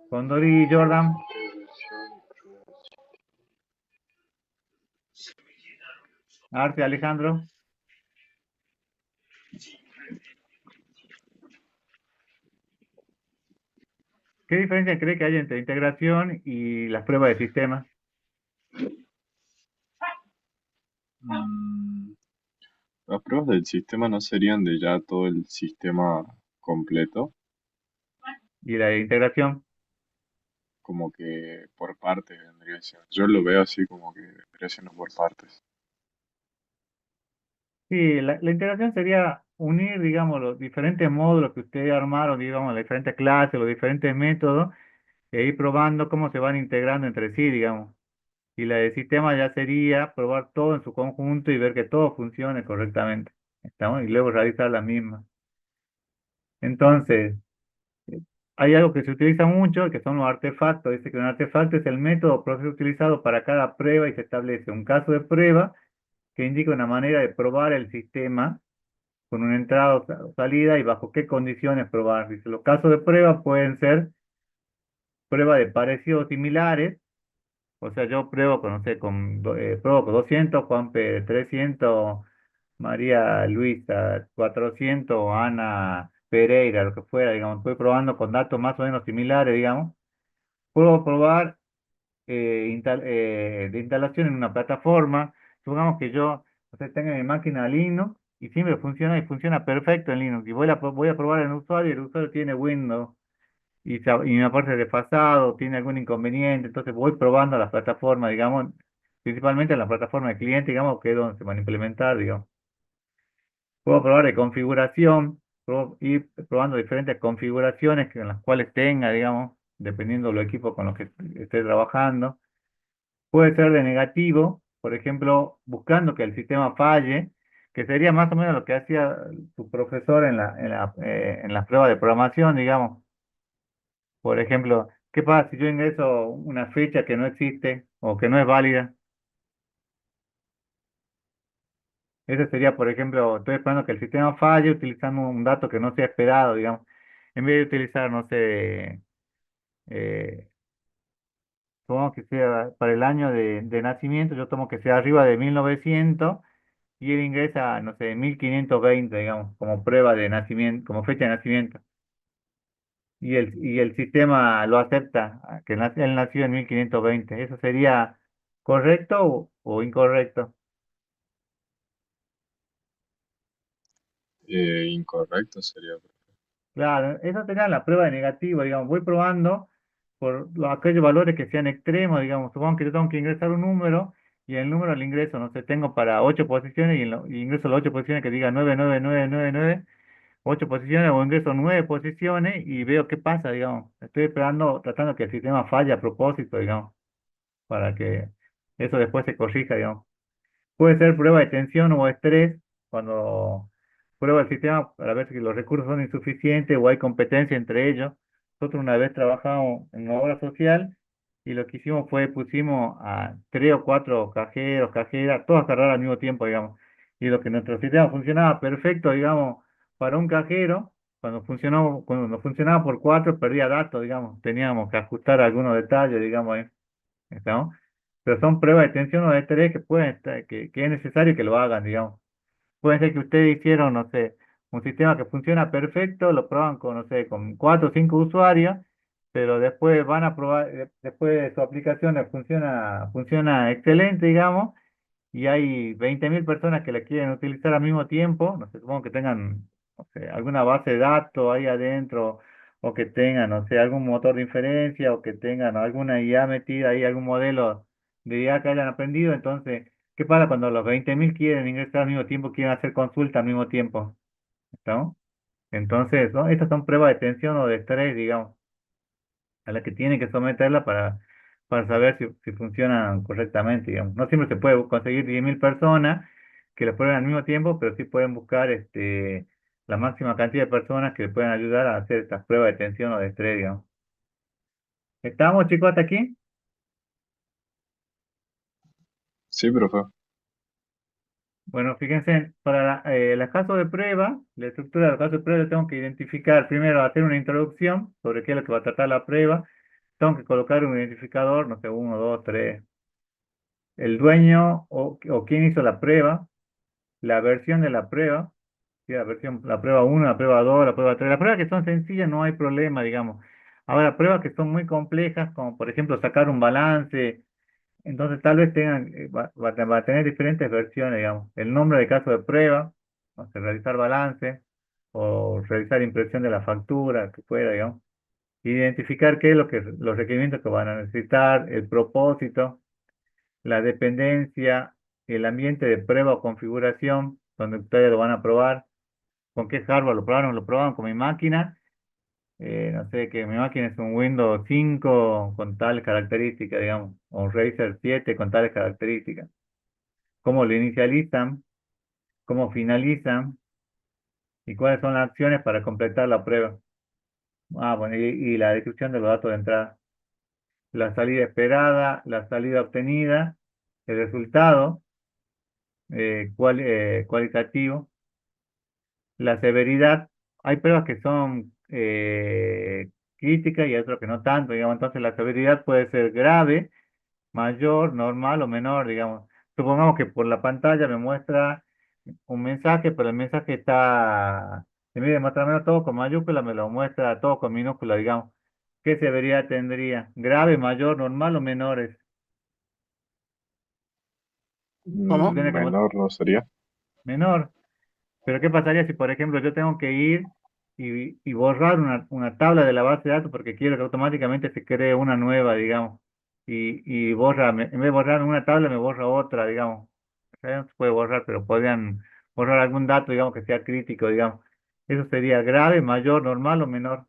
Condori y Jordan, Arte, Alejandro. ¿Qué diferencia cree que hay entre integración y las pruebas de sistema? Mm, las pruebas del sistema no serían de ya todo el sistema completo, Y la integración, como que por partes vendría siendo. Yo lo veo así como que vendría siendo por partes. sí, la integración sería unir, digamos, los diferentes módulos que ustedes armaron, digamos, las diferentes clases, los diferentes métodos, e ir probando cómo se van integrando entre sí, digamos. Y la del sistema ya sería probar todo en su conjunto y ver que todo funcione correctamente. ¿Estamos? Y luego realizar las mismas. Entonces, eh, hay algo que se utiliza mucho, que son los artefactos. Dice que un artefacto es el método o proceso utilizado para cada prueba y se establece un caso de prueba que indica una manera de probar el sistema con una entrada o salida y bajo qué condiciones probar. Dice, los casos de prueba pueden ser prueba de parecidos similares. O sea, yo pruebo con, no sé, pruebo con 200, Juanpe 300, María Luisa 400, Ana Pereira, lo que fuera, digamos. Estoy probando con datos más o menos similares, digamos. Puedo probar de instalación en una plataforma. Supongamos que yo, o sea, tenga mi máquina Linux y siempre funciona y funciona perfecto en Linux. Y voy a probar en el usuario y el usuario tiene Windows y me aparece desfasado, tiene algún inconveniente, entonces voy probando las plataformas, digamos, principalmente en la plataforma de cliente, digamos, que es donde se van a implementar, digamos. Puedo probar de configuración, puedo ir probando diferentes configuraciones en las cuales tenga, digamos, dependiendo del equipo con los que esté trabajando. Puede ser de negativo, por ejemplo, buscando que el sistema falle, que sería más o menos lo que hacía tu profesor en la prueba de programación, digamos. Por ejemplo, ¿qué pasa si yo ingreso una fecha que no existe o que no es válida? Ese sería, por ejemplo, estoy esperando que el sistema falle utilizando un dato que no sea esperado, digamos. En vez de utilizar, no sé, eh, supongamos que sea para el año de nacimiento, yo tomo que sea arriba de 1900 y él ingresa, no sé, 1520, digamos, como prueba de nacimiento, como fecha de nacimiento. Y el sistema lo acepta, que él nació en 1520. ¿Eso sería correcto o incorrecto? Incorrecto sería. Claro, eso sería la prueba de negativo, digamos. Voy probando por aquellos valores que sean extremos, digamos. Supongo que yo tengo que ingresar un número y el número al ingreso, no sé, tengo para 8 posiciones y ingreso las 8 posiciones que diga 99999, 8 posiciones o ingreso 9 posiciones y veo qué pasa, digamos. Estoy esperando, tratando que el sistema falle a propósito, digamos, para que eso después se corrija, digamos. Puede ser prueba de tensión o estrés cuando prueba el sistema para ver si los recursos son insuficientes o hay competencia entre ellos. Nosotros una vez trabajamos en una obra social y lo que hicimos fue pusimos a 3 o 4 cajeros, cajeras, todas cargar al mismo tiempo, digamos. Y lo que nuestro sistema funcionaba perfecto, digamos, para un cajero, cuando no funcionaba por 4 perdía datos, digamos. Teníamos que ajustar algunos detalles, digamos, ahí. ¿Estamos? Pero son pruebas de tensión o de estrés que que es necesario que lo hagan, digamos. Puede ser que ustedes hicieron, no sé, un sistema que funciona perfecto, lo prueban con, no sé, con 4 o 5 usuarios, pero después van a probar, después de su aplicación funciona excelente, digamos, y hay 20.000 personas que la quieren utilizar al mismo tiempo, no sé, supongo que tengan, no sé, alguna base de datos ahí adentro, o que tengan, no sé, algún motor de inferencia, o que tengan alguna IA metida ahí, algún modelo de IA que hayan aprendido. Entonces, ¿qué pasa cuando los 20.000 quieren ingresar al mismo tiempo, quieren hacer consulta al mismo tiempo? ¿Estamos? Entonces, ¿no? Estas son pruebas de tensión o de estrés, digamos, a la que tienen que someterla para saber si funcionan correctamente, digamos. No siempre se puede conseguir 10.000 personas que lo prueben al mismo tiempo, pero sí pueden buscar la máxima cantidad de personas que puedan ayudar a hacer estas pruebas de tensión o de estrés, digamos. ¿Estamos, chicos, hasta aquí? Sí, profe. Bueno, fíjense, para los casos de prueba, la estructura de los casos de prueba, tengo que identificar, primero hacer una introducción sobre qué es lo que va a tratar la prueba. Tengo que colocar un identificador, no sé, uno, dos, tres, el dueño o quién hizo la prueba, la versión de la prueba, sí, la prueba uno, la prueba 2, la prueba 3. Las pruebas que son sencillas no hay problema, digamos. Ahora, pruebas que son muy complejas, como por ejemplo sacar un balance, entonces tal vez va a tener diferentes versiones, digamos. El nombre de caso de prueba, no sé, realizar balance o realizar impresión de la factura, que fuera, digamos. Identificar qué es los requerimientos que van a necesitar, el propósito, la dependencia, el ambiente de prueba o configuración, donde ustedes lo van a probar, con qué hardware lo probaron con mi máquina. No sé, que mi máquina es un Windows 5 con tales características, digamos, o un Razer 7 con tales características. Cómo lo inicializan, cómo finalizan y cuáles son las acciones para completar la prueba. Ah, bueno, y la descripción de los datos de entrada. La salida esperada, la salida obtenida, el resultado cualitativo, la severidad. Hay pruebas que son críticas y otras que no tanto, digamos. Entonces la severidad puede ser grave, mayor, normal o menor, digamos. Supongamos que por la pantalla me muestra un mensaje, pero el mensaje está, en vez de mostrármelo todo con mayúscula, me lo muestra todo con minúscula, digamos. ¿Qué severidad tendría? ¿Grave, mayor, normal o menores? ¿Cómo? Tiene que Menor no sería. menor. Pero ¿qué pasaría si, por ejemplo, yo tengo que ir y borrar una tabla de la base de datos porque quiero que automáticamente se cree una nueva, digamos? Y borra, en vez de borrar una tabla, me borra otra, digamos. O sea, no se puede borrar, pero podrían borrar algún dato, digamos, que sea crítico, digamos. Eso sería grave, mayor, normal o menor.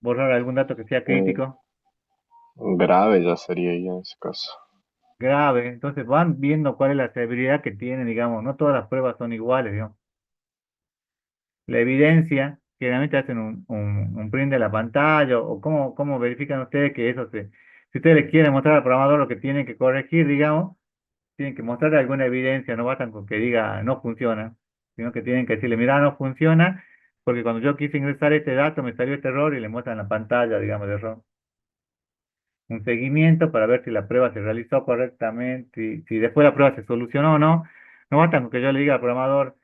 Borrar algún dato que sea Eh, crítico, Grave ya sería ya en ese caso. grave. Entonces van viendo cuál es la severidad que tienen, digamos. No todas las pruebas son iguales, digamos. La evidencia, generalmente hacen un print de la pantalla o cómo verifican ustedes que eso se... Si ustedes le quieren mostrar al programador lo que tienen que corregir, digamos, tienen que mostrarle alguna evidencia, no bastan con que diga no funciona, sino que tienen que decirle, mira, no funciona, porque cuando yo quise ingresar este dato me salió este error y le muestran la pantalla, digamos, de error. Un seguimiento para ver si la prueba se realizó correctamente, si después la prueba se solucionó o no. No basta con que yo le diga al programador,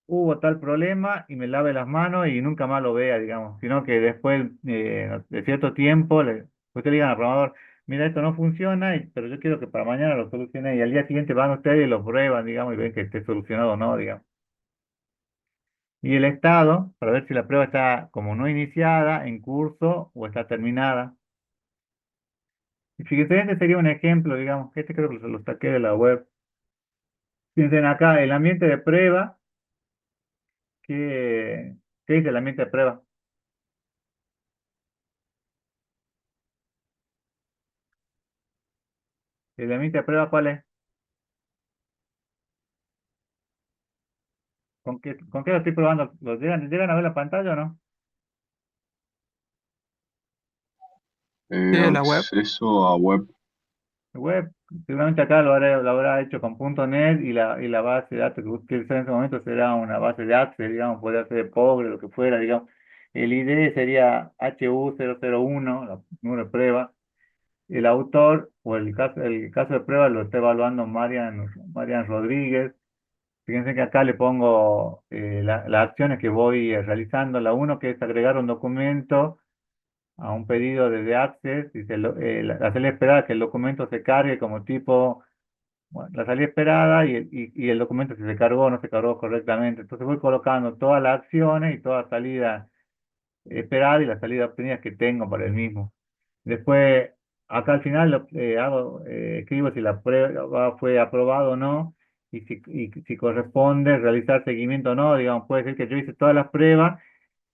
hubo tal problema y me lave las manos y nunca más lo vea, digamos, sino que después de cierto tiempo usted le digan al programador, mira, esto no funciona, pero yo quiero que para mañana lo solucione y al día siguiente van ustedes y lo prueban, digamos, y ven que esté solucionado o no, digamos. Y el estado, para ver si la prueba está como no iniciada, en curso o está terminada. Y fíjense, este sería un ejemplo, digamos, este creo que se lo saqué de la web. Fíjense acá, el ambiente de prueba, ¿qué, qué dice el ambiente de prueba? ¿El ambiente de prueba cuál es? ¿Con qué lo estoy probando? ¿Llegan a ver la pantalla o no? Sí, la web. Acceso a web. Web, seguramente acá lo habrá hecho con .NET y la base de datos que utiliza en ese momento será una base de Access, digamos, podría ser de Postgre, lo que fuera, digamos. El ID sería HU001, la número de prueba. El autor o el caso de prueba lo está evaluando Marian Rodríguez. Fíjense que acá le pongo las acciones que voy realizando. La uno que es agregar un documento a un pedido desde Access, dice la salida esperada que el documento se cargue como tipo, bueno, la salida esperada y el documento si se cargó o no se cargó correctamente. Entonces voy colocando todas las acciones y toda la salida esperada y la salida obtenida que tengo para el mismo. Después, acá al final escribo si la prueba fue aprobada o no y si corresponde realizar seguimiento o no. Digamos, puede ser que yo hice todas las pruebas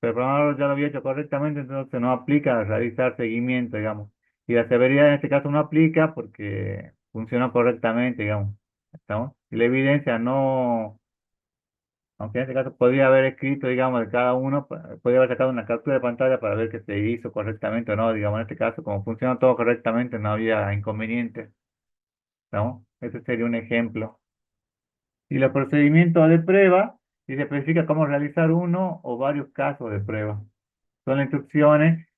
pero el programador ya lo había hecho correctamente, entonces no aplica a realizar seguimiento, digamos. Y la severidad en este caso no aplica porque funcionó correctamente, digamos. ¿Estamos? Y la evidencia no, aunque en este caso podría haber escrito, digamos, de cada uno, podría haber sacado una captura de pantalla para ver que se hizo correctamente o no, digamos, en este caso, como funcionó todo correctamente, no había inconvenientes, ¿estamos? Ese sería un ejemplo. Y los procedimientos de prueba, y se especifica cómo realizar uno o varios casos de prueba. Son las instrucciones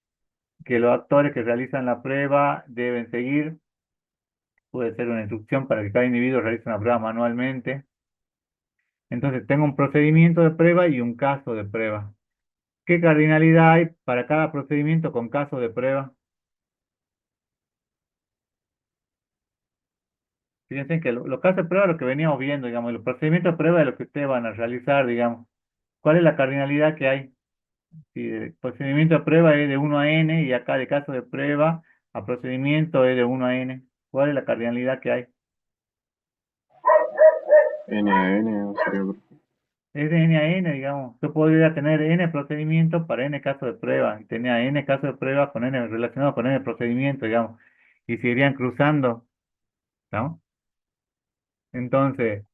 que los actores que realizan la prueba deben seguir. Puede ser una instrucción para que cada individuo realice una prueba manualmente. Entonces, tengo un procedimiento de prueba y un caso de prueba. ¿Qué cardinalidad hay para cada procedimiento con caso de prueba? Fíjense que los casos de prueba es lo que veníamos viendo, digamos, y los procedimientos de prueba es lo que ustedes van a realizar, digamos. ¿Cuál es la cardinalidad que hay? Si el procedimiento de prueba es de 1 a n y acá de caso de prueba a procedimiento es de 1 a n. ¿Cuál es la cardinalidad que hay? N a N no sería perfecto. Es de n a n, digamos. Yo podría tener n procedimientos para n casos de prueba y tenía n casos de prueba con n relacionado con n procedimiento, digamos, y se irían cruzando, ¿no? Entonces,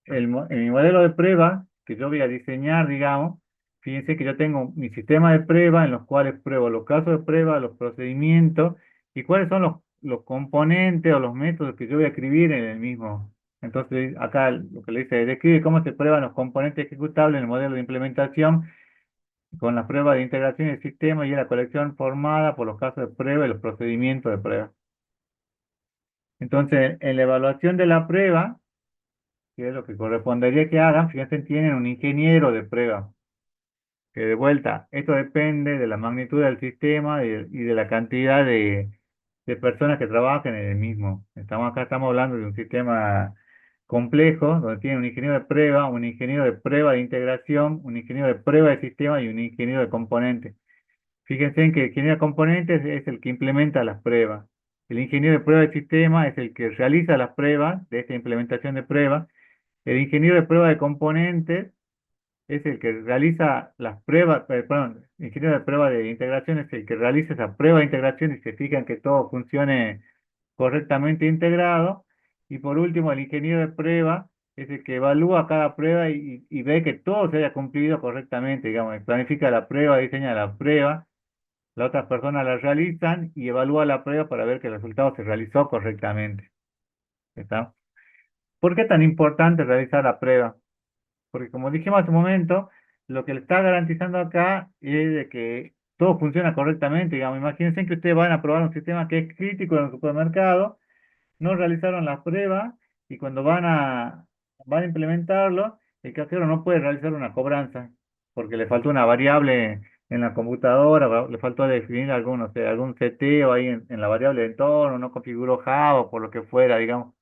en mi modelo de prueba que yo voy a diseñar, digamos, fíjense que yo tengo mi sistema de prueba en los cuales pruebo los casos de prueba, los procedimientos y cuáles son los componentes o los métodos que yo voy a escribir en el mismo. Entonces, acá lo que le dice, describe cómo se prueban los componentes ejecutables en el modelo de implementación con las pruebas de integración del sistema y la colección formada por los casos de prueba y los procedimientos de prueba. Entonces, en la evaluación de la prueba, que es lo que correspondería que hagan, fíjense, tienen un ingeniero de prueba. Que de vuelta, esto depende de la magnitud del sistema y de la cantidad de personas que trabajan en el mismo. Estamos hablando de un sistema complejo, donde tiene un ingeniero de prueba, un ingeniero de prueba de integración, un ingeniero de prueba de sistema y un ingeniero de componentes. Fíjense en que el ingeniero de componentes es el que implementa las pruebas. El ingeniero de prueba de sistema es el que realiza las pruebas de esta implementación de pruebas. El ingeniero de prueba de componentes es el que realiza las pruebas, perdón, el ingeniero de prueba de integración es el que realiza esa prueba de integración y se fija en que todo funcione correctamente integrado. Y por último, el ingeniero de prueba es el que evalúa cada prueba y ve que todo se haya cumplido correctamente, digamos, planifica la prueba, diseña la prueba, las otras personas la realizan y evalúa la prueba para ver que el resultado se realizó correctamente. ¿Está? ¿Por qué es tan importante realizar la prueba? Porque como dijimos hace un momento, lo que le está garantizando acá es de que todo funciona correctamente. Digamos, imagínense que ustedes van a probar un sistema que es crítico en el supermercado, no realizaron las pruebas y cuando van a implementarlo, el cajero no puede realizar una cobranza porque le faltó una variable en la computadora, le faltó definir algún, no sé, algún seteo ahí en la variable de entorno, no configuró Java, por lo que fuera, digamos.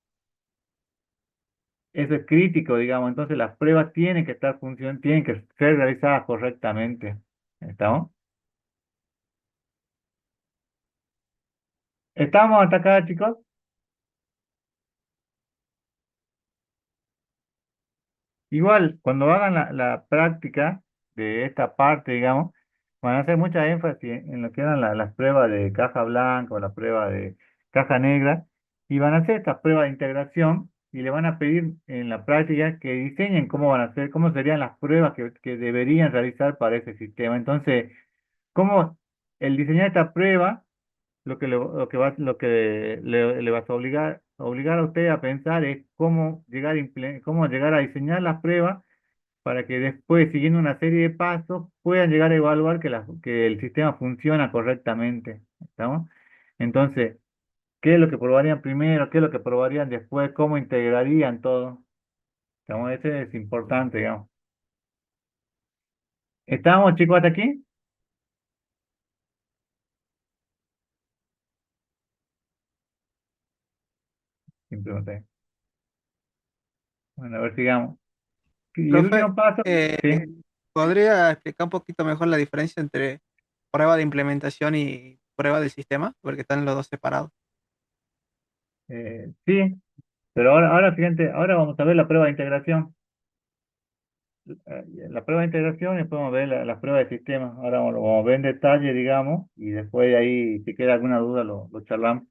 Eso es crítico, digamos, entonces las pruebas tienen que estar tienen que ser realizadas correctamente. ¿Estamos? ¿Estamos hasta acá, chicos? Igual, cuando hagan la práctica de esta parte, digamos, van a hacer mucha énfasis en lo que eran las pruebas de caja blanca o la prueba de caja negra, y van a hacer estas pruebas de integración y le van a pedir en la práctica que diseñen cómo van a hacer, cómo serían las pruebas que deberían realizar para ese sistema. Entonces, cómo el diseñar esta prueba lo que le vas a obligar a usted a pensar es cómo llegar a diseñar las pruebas para que después, siguiendo una serie de pasos, puedan llegar a evaluar que el sistema funciona correctamente. ¿Estamos? Entonces, ¿qué es lo que probarían primero? ¿Qué es lo que probarían después? ¿Cómo integrarían todo? ¿Estamos? Ese es importante, digamos. ¿Estamos, chicos, hasta aquí? Sin preguntar. Bueno, a ver, sigamos. Y el Profe, último paso, sí. ¿podría explicar un poquito mejor la diferencia entre prueba de implementación y prueba del sistema? Porque están los dos separados. Sí, pero ahora fíjate, ahora vamos a ver la prueba de integración. La prueba de integración y después vamos a ver la prueba de sistema. Ahora vamos a ver en detalle, digamos, y después de ahí, si queda alguna duda, lo charlamos.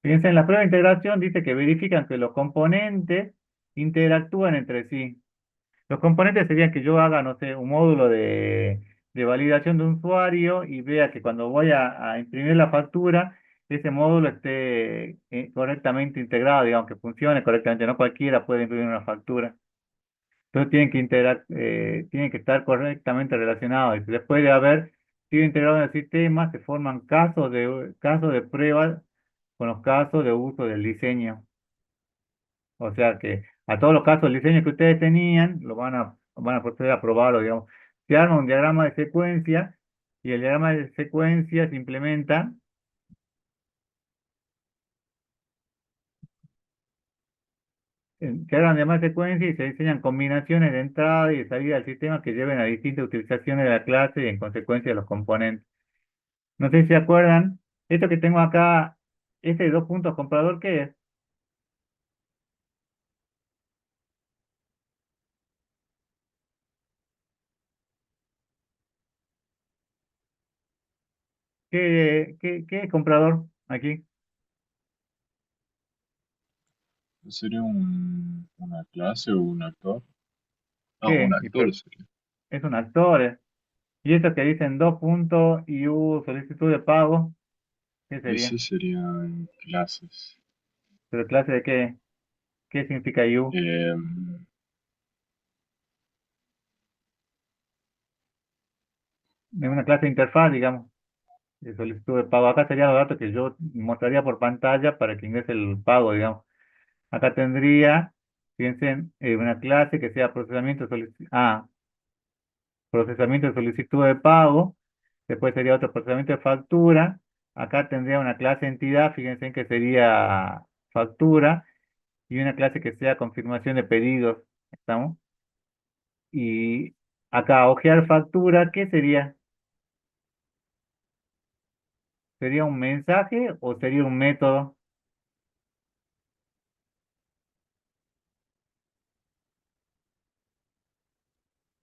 Fíjense, en la prueba de integración dice que verifican que los componentes interactúan entre sí. Los componentes serían que yo haga, no sé, un módulo de validación de un usuario y vea que cuando voy a imprimir la factura, ese módulo esté correctamente integrado, digamos, que funcione correctamente. No cualquiera puede imprimir una factura. Entonces tienen que estar correctamente relacionados. Y después de haber sido integrados en el sistema, se forman casos de prueba con los casos de uso del diseño. O sea que a todos los casos del diseño que ustedes tenían, van a proceder a probarlo, digamos. Se arma un diagrama de secuencia y el diagrama de secuencia se implementa. Se hablan de más secuencia y se diseñan combinaciones de entrada y de salida del sistema que lleven a distintas utilizaciones de la clase y en consecuencia de los componentes. No sé si se acuerdan, esto que tengo acá, este dos puntos comprador, ¿qué es? ¿Qué es comprador aquí? ¿Sería una clase o un actor? No, un ¿Qué? actor sería. Es un actor. Y esto que dicen dos puntos y hubo solicitud de pago, ¿qué sería? Ese serían clases. ¿Pero clase de qué? ¿Qué significa you? Em, Es una clase de interfaz, digamos, de solicitud de pago. Acá serían los datos que yo mostraría por pantalla para que ingrese el pago, digamos. Acá tendría, fíjense, una clase que sea procesamiento de solicitud de pago. Después sería otro procesamiento de factura. Acá tendría una clase entidad, fíjense que sería factura. Y una clase que sea confirmación de pedidos. ¿Estamos? Y acá, hojear factura, ¿qué sería? ¿Sería un mensaje o sería un método?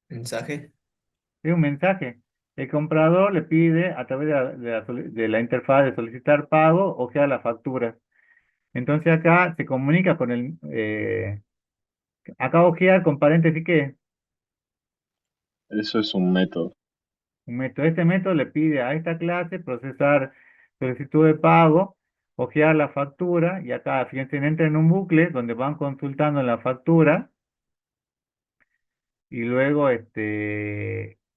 Mensaje. Es un mensaje. El comprador le pide a través de la interfaz de solicitar pago, hojear la factura. Entonces acá se comunica con acá hojear con paréntesis, ¿qué? Eso es un método. Un método. Este método le pide a esta clase procesar solicitud de pago, hojear la factura, y acá, fíjense, entra en un bucle donde van consultando la factura, y luego,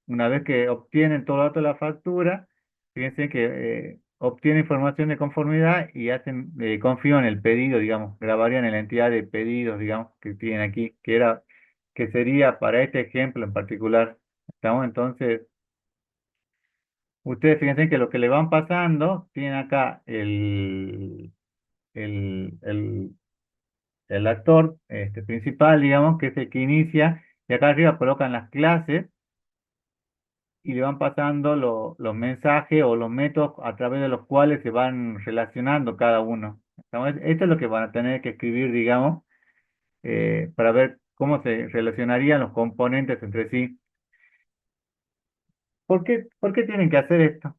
una vez que obtienen todo el dato de la factura, fíjense que obtienen información de conformidad y confío en el pedido, digamos, grabarían en la entidad de pedidos, digamos, que tienen aquí, que sería para este ejemplo en particular. ¿Estamos? Entonces, ustedes fíjense que lo que le van pasando, tienen acá el, el, el actor principal, digamos, que es el que inicia, y acá arriba colocan las clases y le van pasando los mensajes o los métodos a través de los cuales se van relacionando cada uno. Entonces, esto es lo que van a tener que escribir, digamos, para ver cómo se relacionarían los componentes entre sí. ¿Por qué tienen que hacer esto?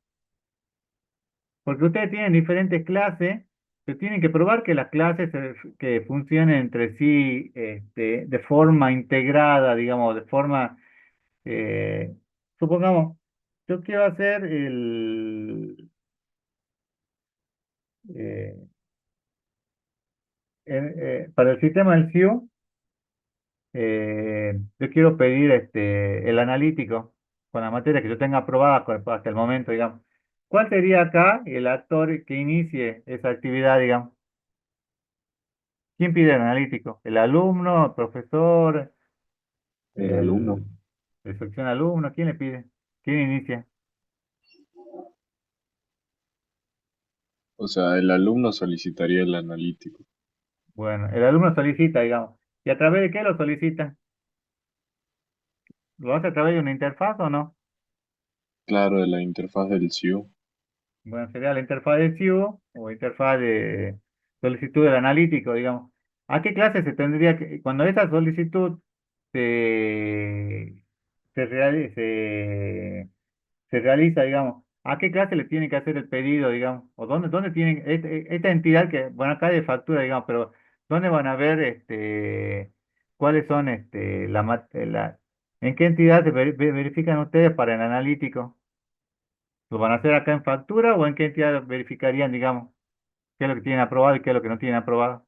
Porque ustedes tienen diferentes clases, pero tienen que probar que las clases que funcionen entre sí de forma integrada, digamos, de forma, eh, supongamos, yo quiero hacer eh, para el sistema del SIU, yo quiero pedir el analítico con la materia que yo tenga aprobada hasta el momento, digamos. ¿Cuál sería acá el actor que inicie esa actividad, digamos? ¿Quién pide el analítico? ¿El alumno, el profesor, El alumno. el, el sección alumno? ¿Quién le pide? ¿Quién inicia? O sea, el alumno solicitaría el analítico. Bueno, el alumno solicita, digamos. ¿Y a través de qué lo solicita? ¿Lo hace a través de una interfaz o no? Claro, de la interfaz del SIU. Bueno, sería la interfaz de SIU o interfaz de solicitud del analítico, digamos. ¿A qué clase se tendría cuando esa solicitud se, se realiza, digamos, a qué clase le tiene que hacer el pedido, digamos? ¿O dónde tienen, esta entidad que, bueno, acá de factura, digamos, pero dónde van a ver, cuáles son, en qué entidad se verifican ustedes para el analítico? ¿Lo van a hacer acá en factura o en qué entidad verificarían, digamos, qué es lo que tienen aprobado y qué es lo que no tienen aprobado?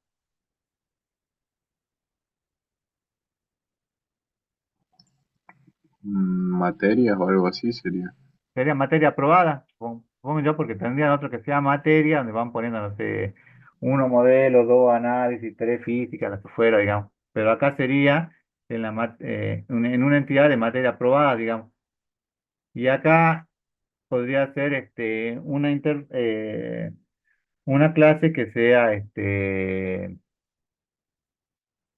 Materias o algo así sería. ¿Sería materia aprobada? Supongo yo porque tendrían otro que sea materia, donde van poniendo, no sé, uno modelo, dos análisis, tres física, lo que fuera, digamos. Pero acá sería en una entidad de materia aprobada, digamos. Y acá podría ser una clase que sea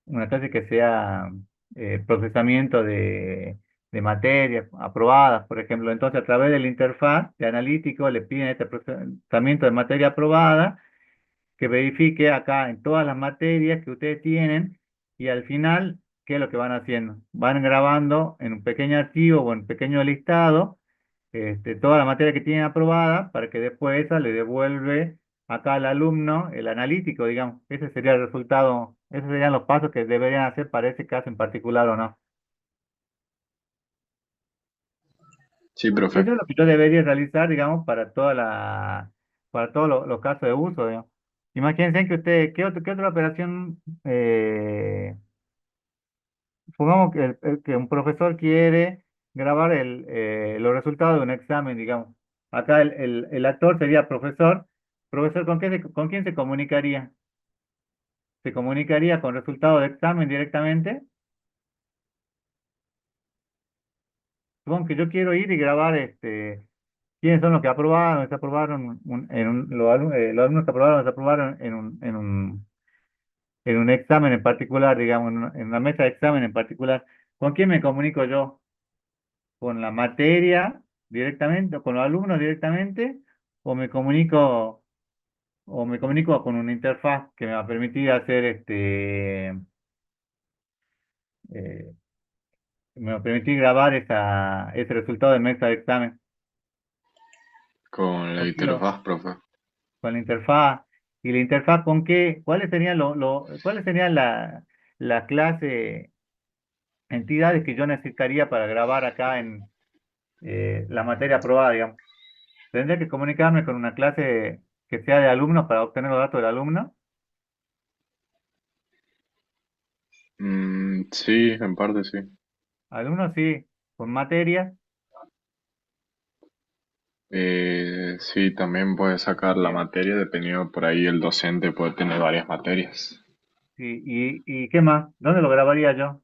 una clase que sea procesamiento de materias aprobadas, por ejemplo. Entonces, a través de la interfaz de analítico le piden este procesamiento de materia aprobada que verifique acá en todas las materias que ustedes tienen y al final, ¿qué es lo que van haciendo? Van grabando en un pequeño archivo o en un pequeño listado toda la materia que tienen aprobada para que después esa le devuelve acá al alumno el analítico, digamos. Ese sería el resultado, esos serían los pasos que deberían hacer para ese caso en particular o no. Sí, profe. Eso es lo que yo debería realizar, digamos, para todos los casos de uso, digamos. Imagínense que usted, qué otra operación, supongamos que, que un profesor quiere grabar los resultados de un examen, digamos. Acá el actor sería profesor. Profesor, con quién se comunicaría? ¿Se comunicaría con resultado de examen directamente? Supongo que yo quiero ir y grabar quiénes son los que aprobaron, desaprobaron, los alumnos que aprobaron, desaprobaron en un examen en particular, digamos, en una mesa de examen en particular. ¿Con quién me comunico yo? ¿Con la materia directamente, o con los alumnos directamente? ¿O me comunico con una interfaz que me va a permitir hacer eh, me va a permitir grabar ese resultado de mesa de examen? Con la ¿Con quién lo- interfaz, profe. con la interfaz? ¿Y la interfaz con qué? ¿Cuáles serían la clase, entidades que yo necesitaría para grabar acá en la materia aprobada, digamos? ¿Tendría que comunicarme con una clase que sea de alumnos para obtener los datos del alumno? Sí, en parte sí. Alumnos sí, con materias, Sí, también puedes sacar la materia, dependiendo por ahí el docente puede tener varias materias. sí, y ¿qué más? ¿Dónde lo grabaría yo?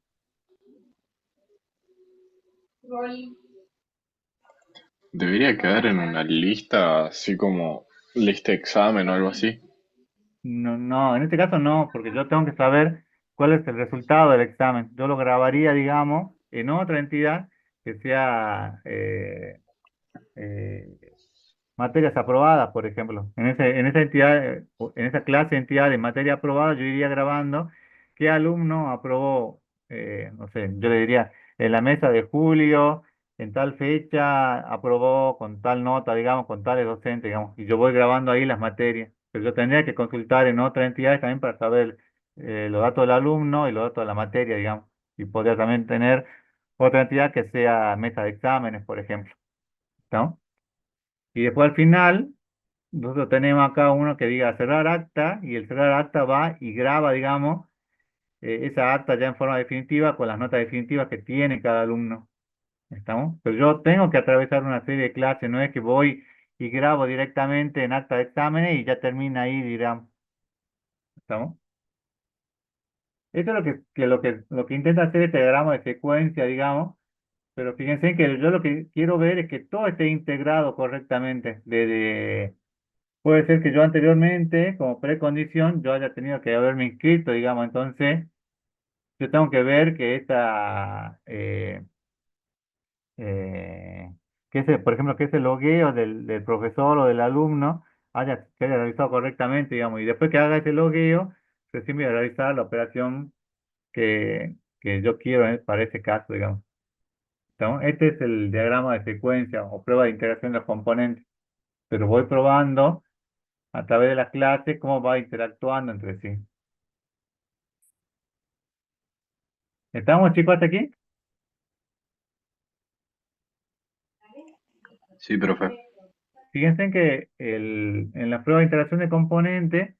Debería quedar en una lista, así como lista examen o algo así. No, no, en este caso no, porque yo tengo que saber cuál es el resultado del examen. Yo lo grabaría, digamos, en otra entidad que sea eh, materias aprobadas, por ejemplo. En esa entidad, en esa clase de entidad de materia aprobada, yo iría grabando qué alumno aprobó, no sé, yo le diría, en la mesa de julio, en tal fecha, aprobó con tal nota, digamos, con tales docentes, digamos, y yo voy grabando ahí las materias. Pero yo tendría que consultar en otras entidades también para saber los datos del alumno y los datos de la materia, digamos. Y podría también tener otra entidad que sea mesa de exámenes, por ejemplo. ¿No? Y después al final, nosotros tenemos acá uno que diga cerrar acta y el cerrar acta va y graba, digamos, esa acta ya en forma definitiva con las notas definitivas que tiene cada alumno. ¿Estamos? Pero yo tengo que atravesar una serie de clases, no es que voy y grabo directamente en acta de exámenes y ya termina ahí, digamos. ¿Estamos? Esto es lo que intenta hacer este diagrama de secuencia, digamos, pero fíjense que yo lo que quiero ver es que todo esté integrado correctamente, desde. Puede ser que yo anteriormente, como precondición, yo haya tenido que haberme inscrito, digamos, entonces yo tengo que ver que eh, por ejemplo, que ese logueo del profesor o del alumno que haya realizado correctamente, digamos, y después que haga ese logueo, recién voy a realizar la operación que yo quiero para ese caso, digamos. Este es el diagrama de secuencia o prueba de integración de los componentes, pero voy probando a través de las clases cómo va interactuando entre sí. ¿Estamos, chicos, hasta aquí? Sí, profe. Fíjense que en la prueba de interacción de componentes,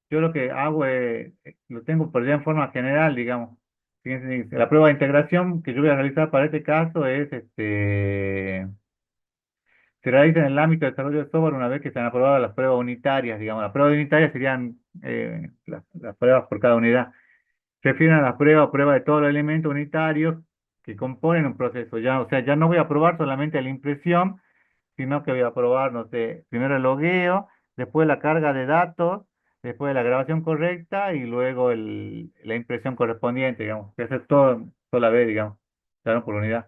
yo lo que hago es, lo tengo por ya en forma general, digamos. Fíjense, la prueba de integración que yo voy a realizar para este caso se realiza en el ámbito de desarrollo de software una vez que se han aprobado las pruebas unitarias, digamos. Las pruebas unitarias serían las pruebas por cada unidad. Se refieren a las pruebas o pruebas de todos los elementos unitarios que componen un proceso. Ya, o sea, ya no voy a probar solamente la impresión, sino que voy a probar, no sé, primero el logueo, después la carga de datos, después de la grabación correcta y luego la impresión correspondiente, digamos, que hacer todo sola vez, digamos, cada uno por unidad.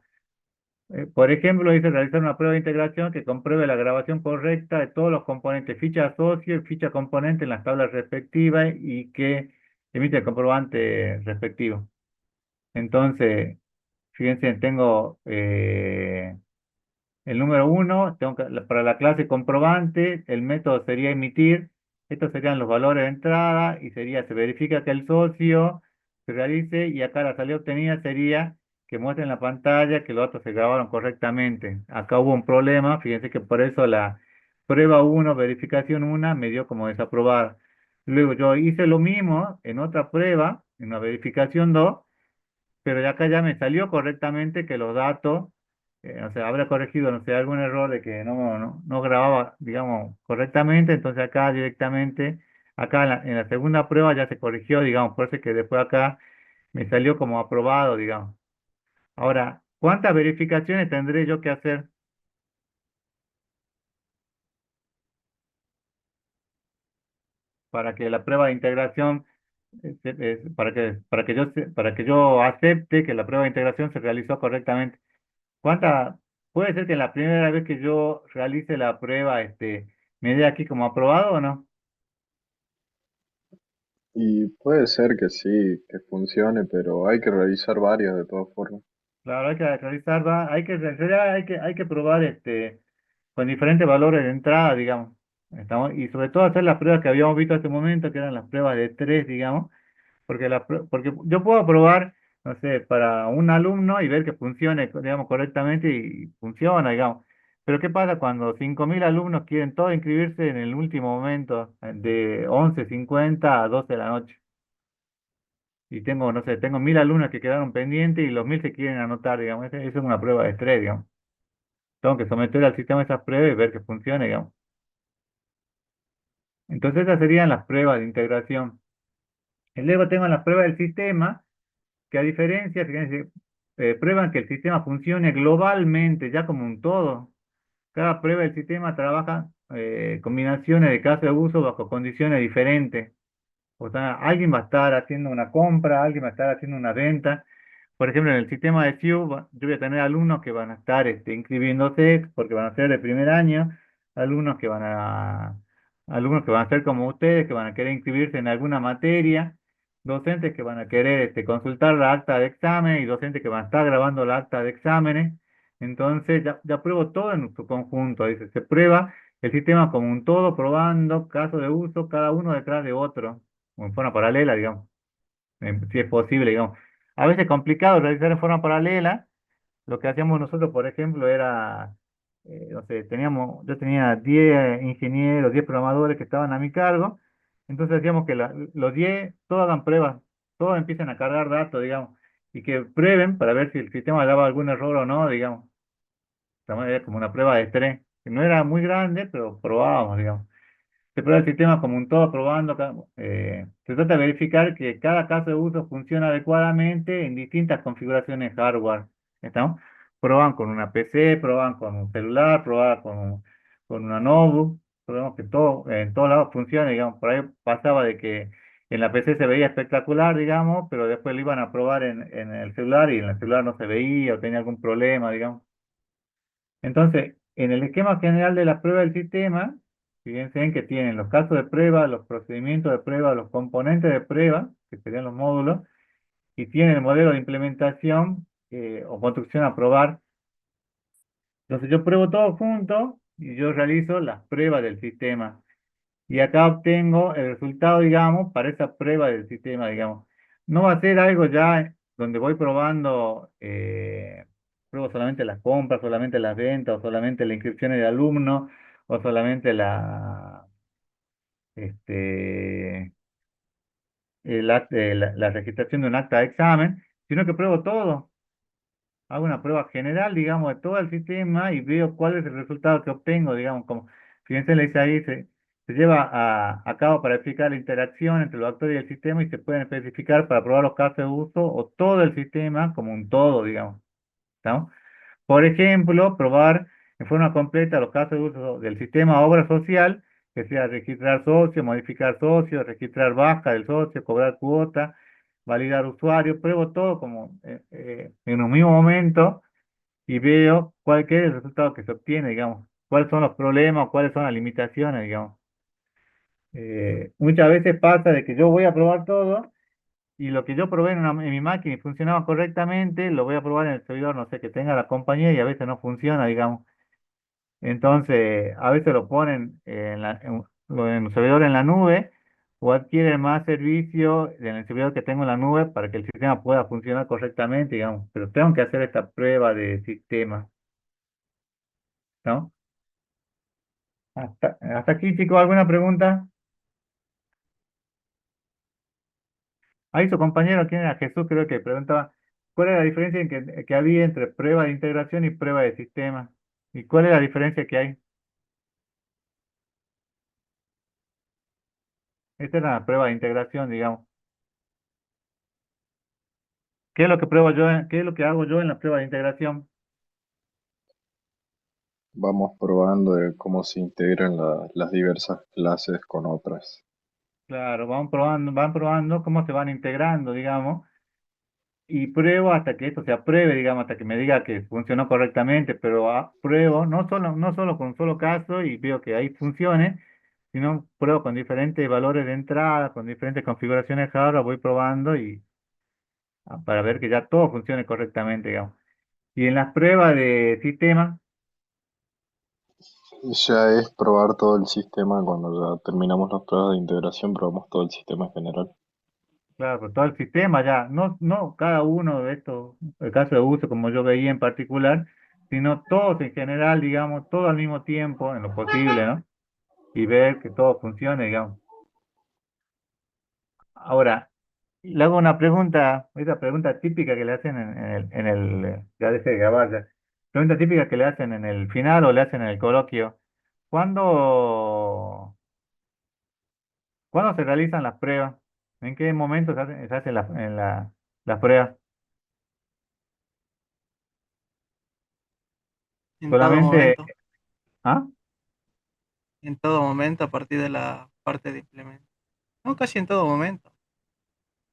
Por ejemplo, dice realizar una prueba de integración que compruebe la grabación correcta de todos los componentes, ficha socio y ficha componente en las tablas respectivas y que emite el comprobante respectivo. Entonces, fíjense, tengo el número uno, para la clase comprobante, el método sería emitir. Estos serían los valores de entrada y se verifica que el socio se realice y acá la salida obtenida sería que muestre en la pantalla que los datos se grabaron correctamente. Acá hubo un problema, fíjense que por eso la prueba uno verificación 1, me dio como desaprobada. Luego yo hice lo mismo en otra prueba, en la verificación 2, pero de acá ya me salió correctamente que los datos, o sea, habrá corregido, no sé, algún error de que no grababa, digamos, correctamente, entonces acá directamente, acá en la segunda prueba ya se corrigió, digamos, por eso es que después acá me salió como aprobado, digamos. Ahora, ¿cuántas verificaciones tendré yo que hacer para que la prueba de integración, para que yo acepte que la prueba de integración se realizó correctamente? ¿Cuánta? Puede ser que la primera vez que yo realice la prueba, me dé aquí como aprobado o no. Y puede ser que sí, que funcione, pero hay que revisar varias de todas formas. Claro, hay que realizar, en realidad hay que probar, con diferentes valores de entrada, digamos. Y sobre todo hacer las pruebas que habíamos visto hace un momento, que eran las pruebas de tres, digamos. Porque yo puedo probar, no sé, para un alumno y ver que funcione, digamos, correctamente y funciona, digamos. Pero ¿qué pasa cuando 5.000 alumnos quieren todos inscribirse en el último momento, de 11:50 a 12 de la noche? Y tengo, no sé, tengo 1.000 alumnos que quedaron pendientes y los 1.000 se quieren anotar, digamos. Esa es una prueba de estrés, digamos. Tengo que someter al sistema esas pruebas y ver que funcione, digamos. Entonces esas serían las pruebas de integración. Y luego tengo las pruebas del sistema que a diferencia, fíjense, prueban que el sistema funcione globalmente, ya como un todo. Cada prueba del sistema trabaja combinaciones de casos de uso bajo condiciones diferentes. O sea, alguien va a estar haciendo una compra, alguien va a estar haciendo una venta. Por ejemplo, en el sistema de FIU, yo voy a tener alumnos que van a estar inscribiéndose porque van a ser de primer año, alumnos que van a, alumnos que van a ser como ustedes, que van a querer inscribirse en alguna materia, docentes que van a querer consultar la acta de examen y docentes que van a estar grabando la acta de exámenes. Entonces, ya pruebo todo en su conjunto. Dice, se prueba el sistema como un todo, probando casos de uso, cada uno detrás de otro, o en forma paralela, digamos, si es posible, digamos. A veces es complicado realizar en forma paralela. Lo que hacíamos nosotros, por ejemplo, era, no sé, yo tenía 10 ingenieros, 10 programadores que estaban a mi cargo. Entonces hacíamos que los 10 todos hagan pruebas, todos empiecen a cargar datos, digamos, y que prueben para ver si el sistema daba algún error o no, digamos. También era como una prueba de estrés, que no era muy grande, pero probábamos, digamos. Se prueba el sistema como un todo, probando. Se trata de verificar que cada caso de uso funciona adecuadamente en distintas configuraciones hardware. ¿Estamos? Proban con una PC, proban con un celular, proban con una notebook. Probamos que todo, en todos lados funcione, digamos. Por ahí pasaba de que en la PC se veía espectacular, digamos, pero después lo iban a probar en el celular y en el celular no se veía o tenía algún problema, digamos. Entonces, en el esquema general de la prueba del sistema, fíjense en que tienen los casos de prueba, los procedimientos de prueba, los componentes de prueba, que serían los módulos, y tienen el modelo de implementación o construcción a probar. Entonces yo pruebo todo junto y yo realizo las pruebas del sistema. Y acá obtengo el resultado, digamos, para esa prueba del sistema, digamos. No va a ser algo ya donde voy probando, pruebo solamente las compras, solamente las ventas, o solamente las inscripciones de alumnos, o solamente este, la registración de un acta de examen, sino que pruebo todo. Hago una prueba general, digamos, de todo el sistema y veo cuál es el resultado que obtengo, digamos, como fíjense, le dice ahí, se lleva a cabo para explicar la interacción entre los actores y el sistema y se pueden especificar para probar los casos de uso o todo el sistema como un todo, digamos. ¿Estamos? Por ejemplo, probar en forma completa los casos de uso del sistema obra social que sea registrar socio, modificar socio, registrar baja del socio, cobrar cuota, validar usuario, pruebo todo como en un mismo momento y veo cuál que es el resultado que se obtiene, digamos, cuáles son los problemas, cuáles son las limitaciones, digamos. Muchas veces pasa de que yo voy a probar todo y lo que yo probé en mi máquina y funcionaba correctamente, lo voy a probar en el servidor, no sé, que tenga la compañía y a veces no funciona, digamos. Entonces, a veces lo ponen en un servidor en la nube o adquieren más servicio en el servidor que tengo en la nube para que el sistema pueda funcionar correctamente, digamos. Pero tengo que hacer esta prueba de sistema, ¿no? Hasta aquí, chicos, ¿alguna pregunta? Ahí su compañero, ¿quién era? Jesús, creo que preguntaba, ¿cuál es la diferencia que había entre prueba de integración y prueba de sistema? ¿Y cuál es la diferencia que hay? Esta es la prueba de integración, digamos. ¿Qué es lo que pruebo yo, qué es lo que hago yo en la prueba de integración? Vamos probando de cómo se integran las diversas clases con otras. Claro, van probando cómo se van integrando, digamos, y pruebo hasta que esto se apruebe, digamos, hasta que me diga que funcionó correctamente, pero pruebo, no solo con un solo caso y veo que ahí funcione, sino pruebo con diferentes valores de entrada, con diferentes configuraciones de hardware, voy probando y para ver que ya todo funcione correctamente, digamos. Y en las pruebas de sistema, Ya es probar todo el sistema. Cuando ya terminamos las pruebas de integración, probamos todo el sistema en general. claro, pues todo el sistema ya, no cada uno de estos, el caso de uso como yo veía en particular, sino todos en general, digamos, todo al mismo tiempo, en lo posible, ¿no? Y ver que todo funcione, digamos. Ahora, le hago una pregunta, esa pregunta típica que le hacen ya dejé de grabar ya, pregunta típica que le hacen en el final o le hacen en el coloquio. ¿Cuándo, ¿cuándo se realizan las pruebas? ¿En qué momento se hacen las pruebas? En todo Solamente, momento, ¿ah? en todo momento a partir de la parte de implementación. No, casi en todo momento,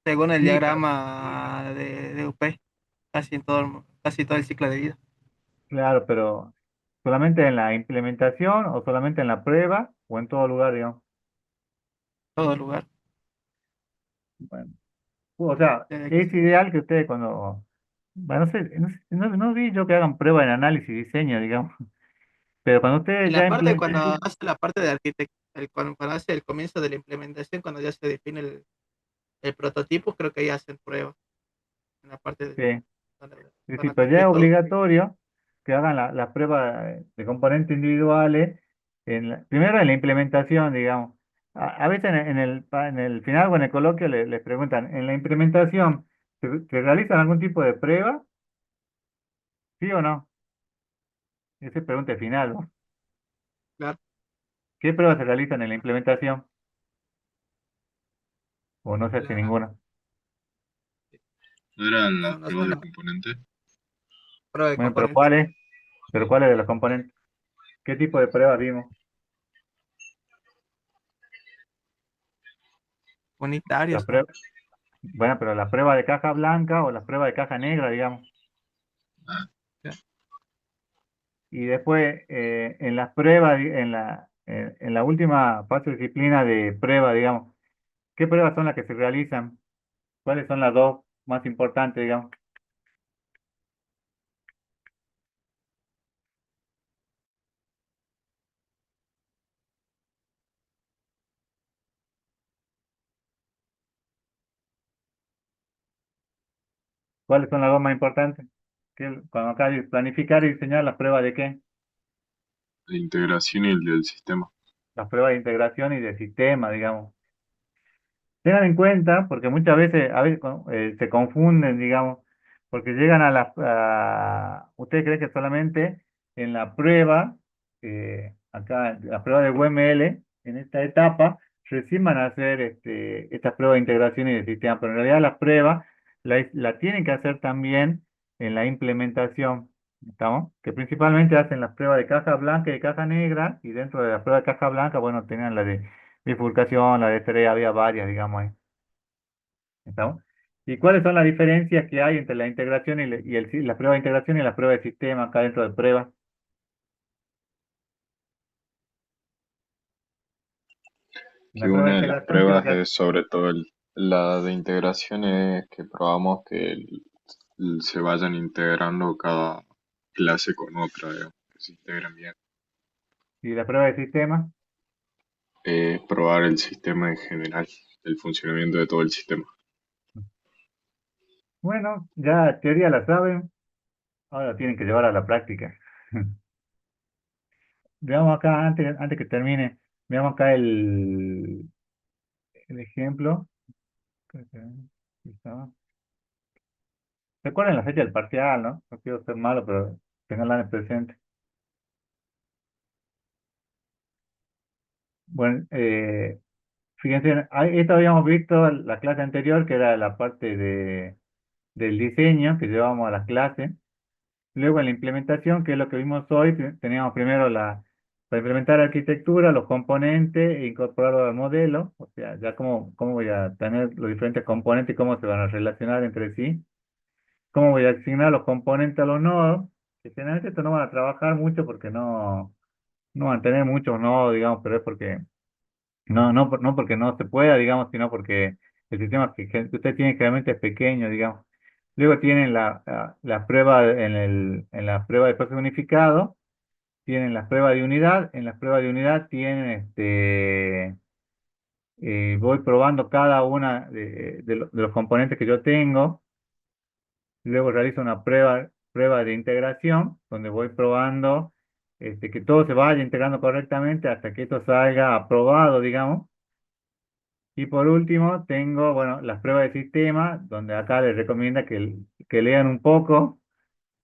según el Sí, pero diagrama de UP, casi todo el ciclo de vida, claro, pero ¿solamente en la implementación o solamente en la prueba o en todo lugar, digamos? todo lugar. Bueno, o sea, Desde que es ideal que ustedes cuando, bueno, no vi yo que hagan prueba en análisis y diseño, digamos, pero cuando En ustedes la ya parte implementen cuando el hace la parte de arquitectura, cuando hace el comienzo de la implementación, cuando ya se define el prototipo, creo que ahí hacen pruebas. En la parte de sistema, donde sí, van sí, a pero ya es construir todo. obligatorio que hagan la prueba de componentes individuales, primero en la implementación, digamos. A veces en el final o en el coloquio les preguntan, ¿en la implementación se realizan algún tipo de prueba? ¿Sí o no? Esa es pregunta final, ¿no? Claro, ¿Qué pruebas se realizan en la implementación? ¿O no se hace la, ninguna? ¿No eran no, las no pruebas son de las componentes? pruebas de Bueno, pero componentes. ¿cuáles? ¿Pero cuáles de los componentes? ¿Qué tipo de pruebas vimos? La Unitarios, ¿no? prueba, bueno, pero la prueba de caja blanca o la prueba de caja negra, digamos. Ya. Y después, en las pruebas, en la última fase de disciplina de prueba, digamos, ¿qué pruebas son las que se realizan? ¿Cuáles son las dos más importantes, digamos? ¿Cuáles son las dos más importantes? Cuando acá hay planificar y diseñar las pruebas de qué? De integración y el del sistema. Las pruebas de integración y de sistema, digamos. Tengan en cuenta, porque muchas veces, se confunden, digamos, porque llegan ustedes creen que solamente en la prueba, acá, la prueba de UML, en esta etapa, recién van a hacer estas pruebas de integración y de sistema, pero en realidad las pruebas la tienen que hacer también en la implementación. ¿Estamos? Que principalmente hacen las pruebas de caja blanca y de caja negra, y dentro de la prueba de caja blanca, bueno, tenían la de bifurcación, la de estrella, había varias, digamos ahí. ¿Estamos? ¿Y cuáles son las diferencias que hay entre la integración la prueba de integración y la prueba de sistema acá dentro de pruebas? Que La prueba de una de las integración, ¿qué es lo pruebas que hace? es sobre todo la de integración es que probamos que se vayan integrando cada clase con otra, digamos, que se integren bien. Y la prueba de sistema, Probar el sistema en general, el funcionamiento de todo el sistema. bueno, ya teoría la saben, ahora tienen que llevar a la práctica. Veamos acá, antes que termine, veamos acá el ejemplo. Creo que aquí estaba. Recuerden la fecha del parcial, ¿no? No quiero ser malo, pero tenganla en el presente. Bueno, fíjense, esto habíamos visto la clase anterior, que era la parte del diseño que llevábamos a la clase. Luego en la implementación, que es lo que vimos hoy, teníamos primero para implementar arquitectura, los componentes e incorporarlos al modelo, o sea, ya cómo voy a tener los diferentes componentes y cómo se van a relacionar entre sí, cómo voy a asignar los componentes a los nodos, que generalmente esto no van a trabajar mucho porque no van a tener muchos nodos, digamos, pero es porque, no porque no se pueda, digamos, sino porque el sistema que usted tiene generalmente es pequeño, digamos. Luego tienen la prueba en la prueba de espacio unificado, tienen las pruebas de unidad, en las pruebas de unidad tienen voy probando cada una de los componentes que yo tengo, luego realizo una prueba de integración, donde voy probando que todo se vaya integrando correctamente hasta que esto salga aprobado, digamos. Y por último, tengo, bueno, las pruebas de sistema, donde acá les recomienda que lean un poco,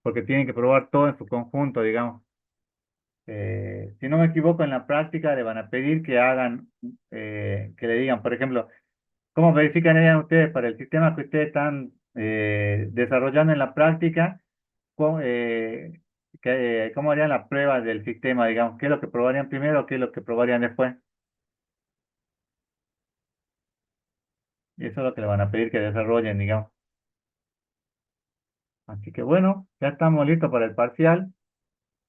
porque tienen que probar todo en su conjunto, digamos. Si no me equivoco, en la práctica le van a pedir que hagan, que le digan, por ejemplo, ¿cómo verificarían ustedes para el sistema que ustedes están desarrollando en la práctica? ¿Cómo harían la prueba del sistema, digamos? ¿Qué es lo que probarían primero o qué es lo que probarían después? Y eso es lo que le van a pedir que desarrollen, digamos. Así que bueno, ya estamos listos para el parcial,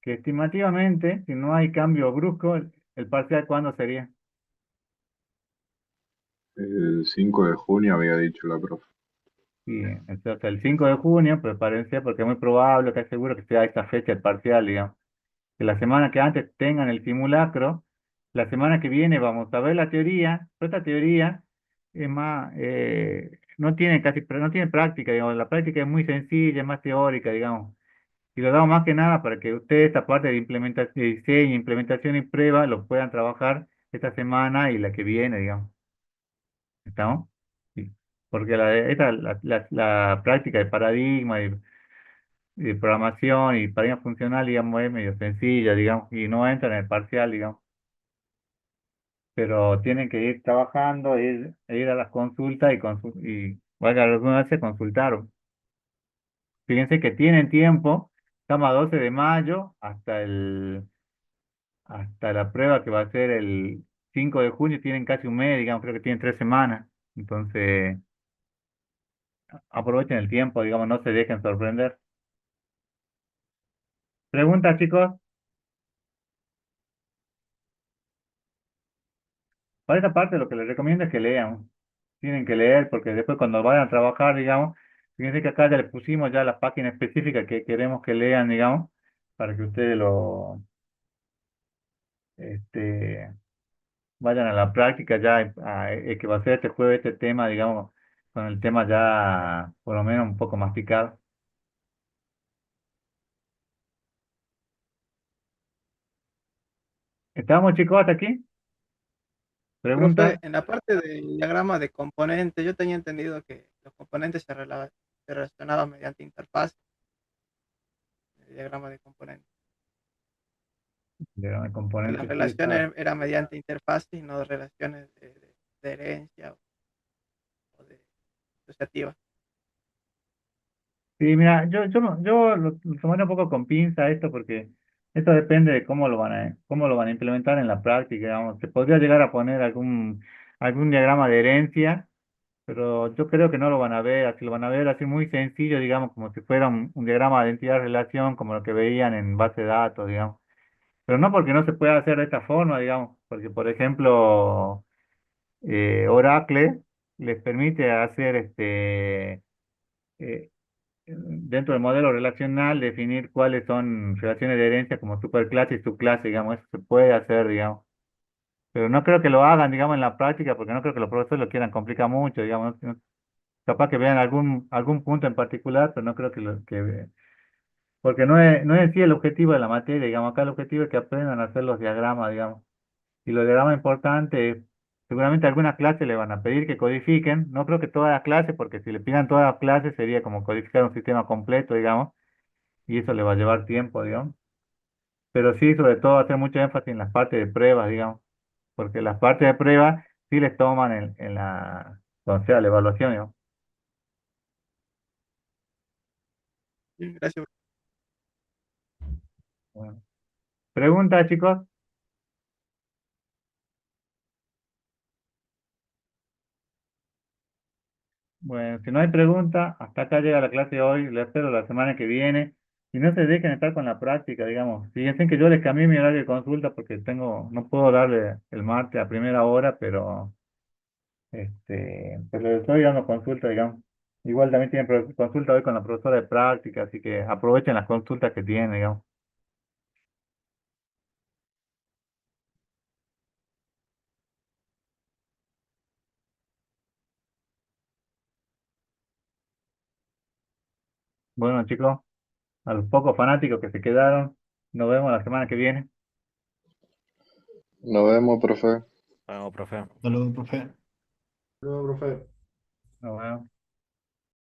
que estimativamente, si no hay cambio brusco, el parcial, ¿cuándo sería? El 5 de junio había dicho la profe. Sí, entonces el 5 de junio, prepárense porque es muy probable, que es seguro que sea esta fecha el parcial, digamos. Que la semana que antes tengan el simulacro, la semana que viene vamos a ver la teoría, pero esta teoría es más, no tiene práctica, digamos, la práctica es muy sencilla, es más teórica, digamos. Y lo damos más que nada para que ustedes esta parte de implementación, de diseño, implementación y prueba lo puedan trabajar esta semana y la que viene, digamos. ¿Estamos? Sí. Porque la práctica de paradigma y de programación y paradigma funcional, digamos, es medio sencilla, digamos, y no entra en el parcial, digamos. Pero tienen que ir trabajando, ir a las consultas y valga la redundancia, consultar. Fíjense que tienen tiempo, estamos a 12 de mayo hasta la prueba que va a ser el 5 de junio, tienen casi un mes, digamos, creo que tienen 3 semanas. Entonces, aprovechen el tiempo, digamos, no se dejen sorprender. Preguntas, chicos. Para esta parte lo que les recomiendo es que lean. Tienen que leer porque después cuando vayan a trabajar, digamos, fíjense que acá ya le pusimos ya la página específica que queremos que lean, digamos, para que ustedes este, vayan a la práctica ya, que va a ser este jueves este tema, digamos, con el tema ya por lo menos un poco masticado. ¿Estamos, chicos, hasta aquí? ¿Preguntas? Profe, en la parte del diagrama de componentes, yo tenía entendido que los componentes se relacionaban mediante interfaz, el diagrama de componentes. De Que las componentes, sí, relaciones eran mediante interfaces y no relaciones de herencia o de asociativas. Sí, mira, yo lo tomaría un poco con pinza esto porque esto depende de cómo lo van a implementar en la práctica, digamos. Se podría llegar a poner algún diagrama de herencia, pero yo creo que no lo van a ver, así lo van a ver así muy sencillo, digamos, como si fuera un diagrama de identidad-relación, como lo que veían en base de datos, digamos. Pero no porque no se pueda hacer de esta forma, digamos, porque por ejemplo, Oracle les permite hacer eh, dentro del modelo relacional definir cuáles son relaciones de herencia como superclase y subclase, digamos, eso se puede hacer, digamos. Pero no creo que lo hagan, digamos, en la práctica, porque no creo que los profesores lo quieran complicar mucho, digamos. Capaz que vean algún punto en particular, pero no creo porque no es en sí el objetivo de la materia, digamos, acá el objetivo es que aprendan a hacer los diagramas, digamos. Y los diagramas importantes, seguramente alguna clase le van a pedir que codifiquen, no creo que todas las clases, porque si le pidan todas las clases sería como codificar un sistema completo, digamos, y eso le va a llevar tiempo, digamos. Pero sí, sobre todo hacer mucho énfasis en las partes de pruebas, digamos, porque las partes de pruebas sí les toman o sea, la evaluación, digamos. Bien, gracias. Bueno. ¿Preguntas, chicos? Bueno, si no hay pregunta, hasta acá llega la clase de hoy, la espero la semana que viene. Y no se dejen estar con la práctica, digamos. Fíjense que yo les cambié mi horario de consulta porque no puedo darle el martes a primera hora, pero les estoy dando consulta, digamos. Igual también tienen consulta hoy con la profesora de práctica, así que aprovechen las consultas que tienen, digamos. Bueno, chicos, a los pocos fanáticos que se quedaron, nos vemos la semana que viene. Nos vemos, profe. Bueno, profe. Saludos, profe. Luego, profe. Nos vemos.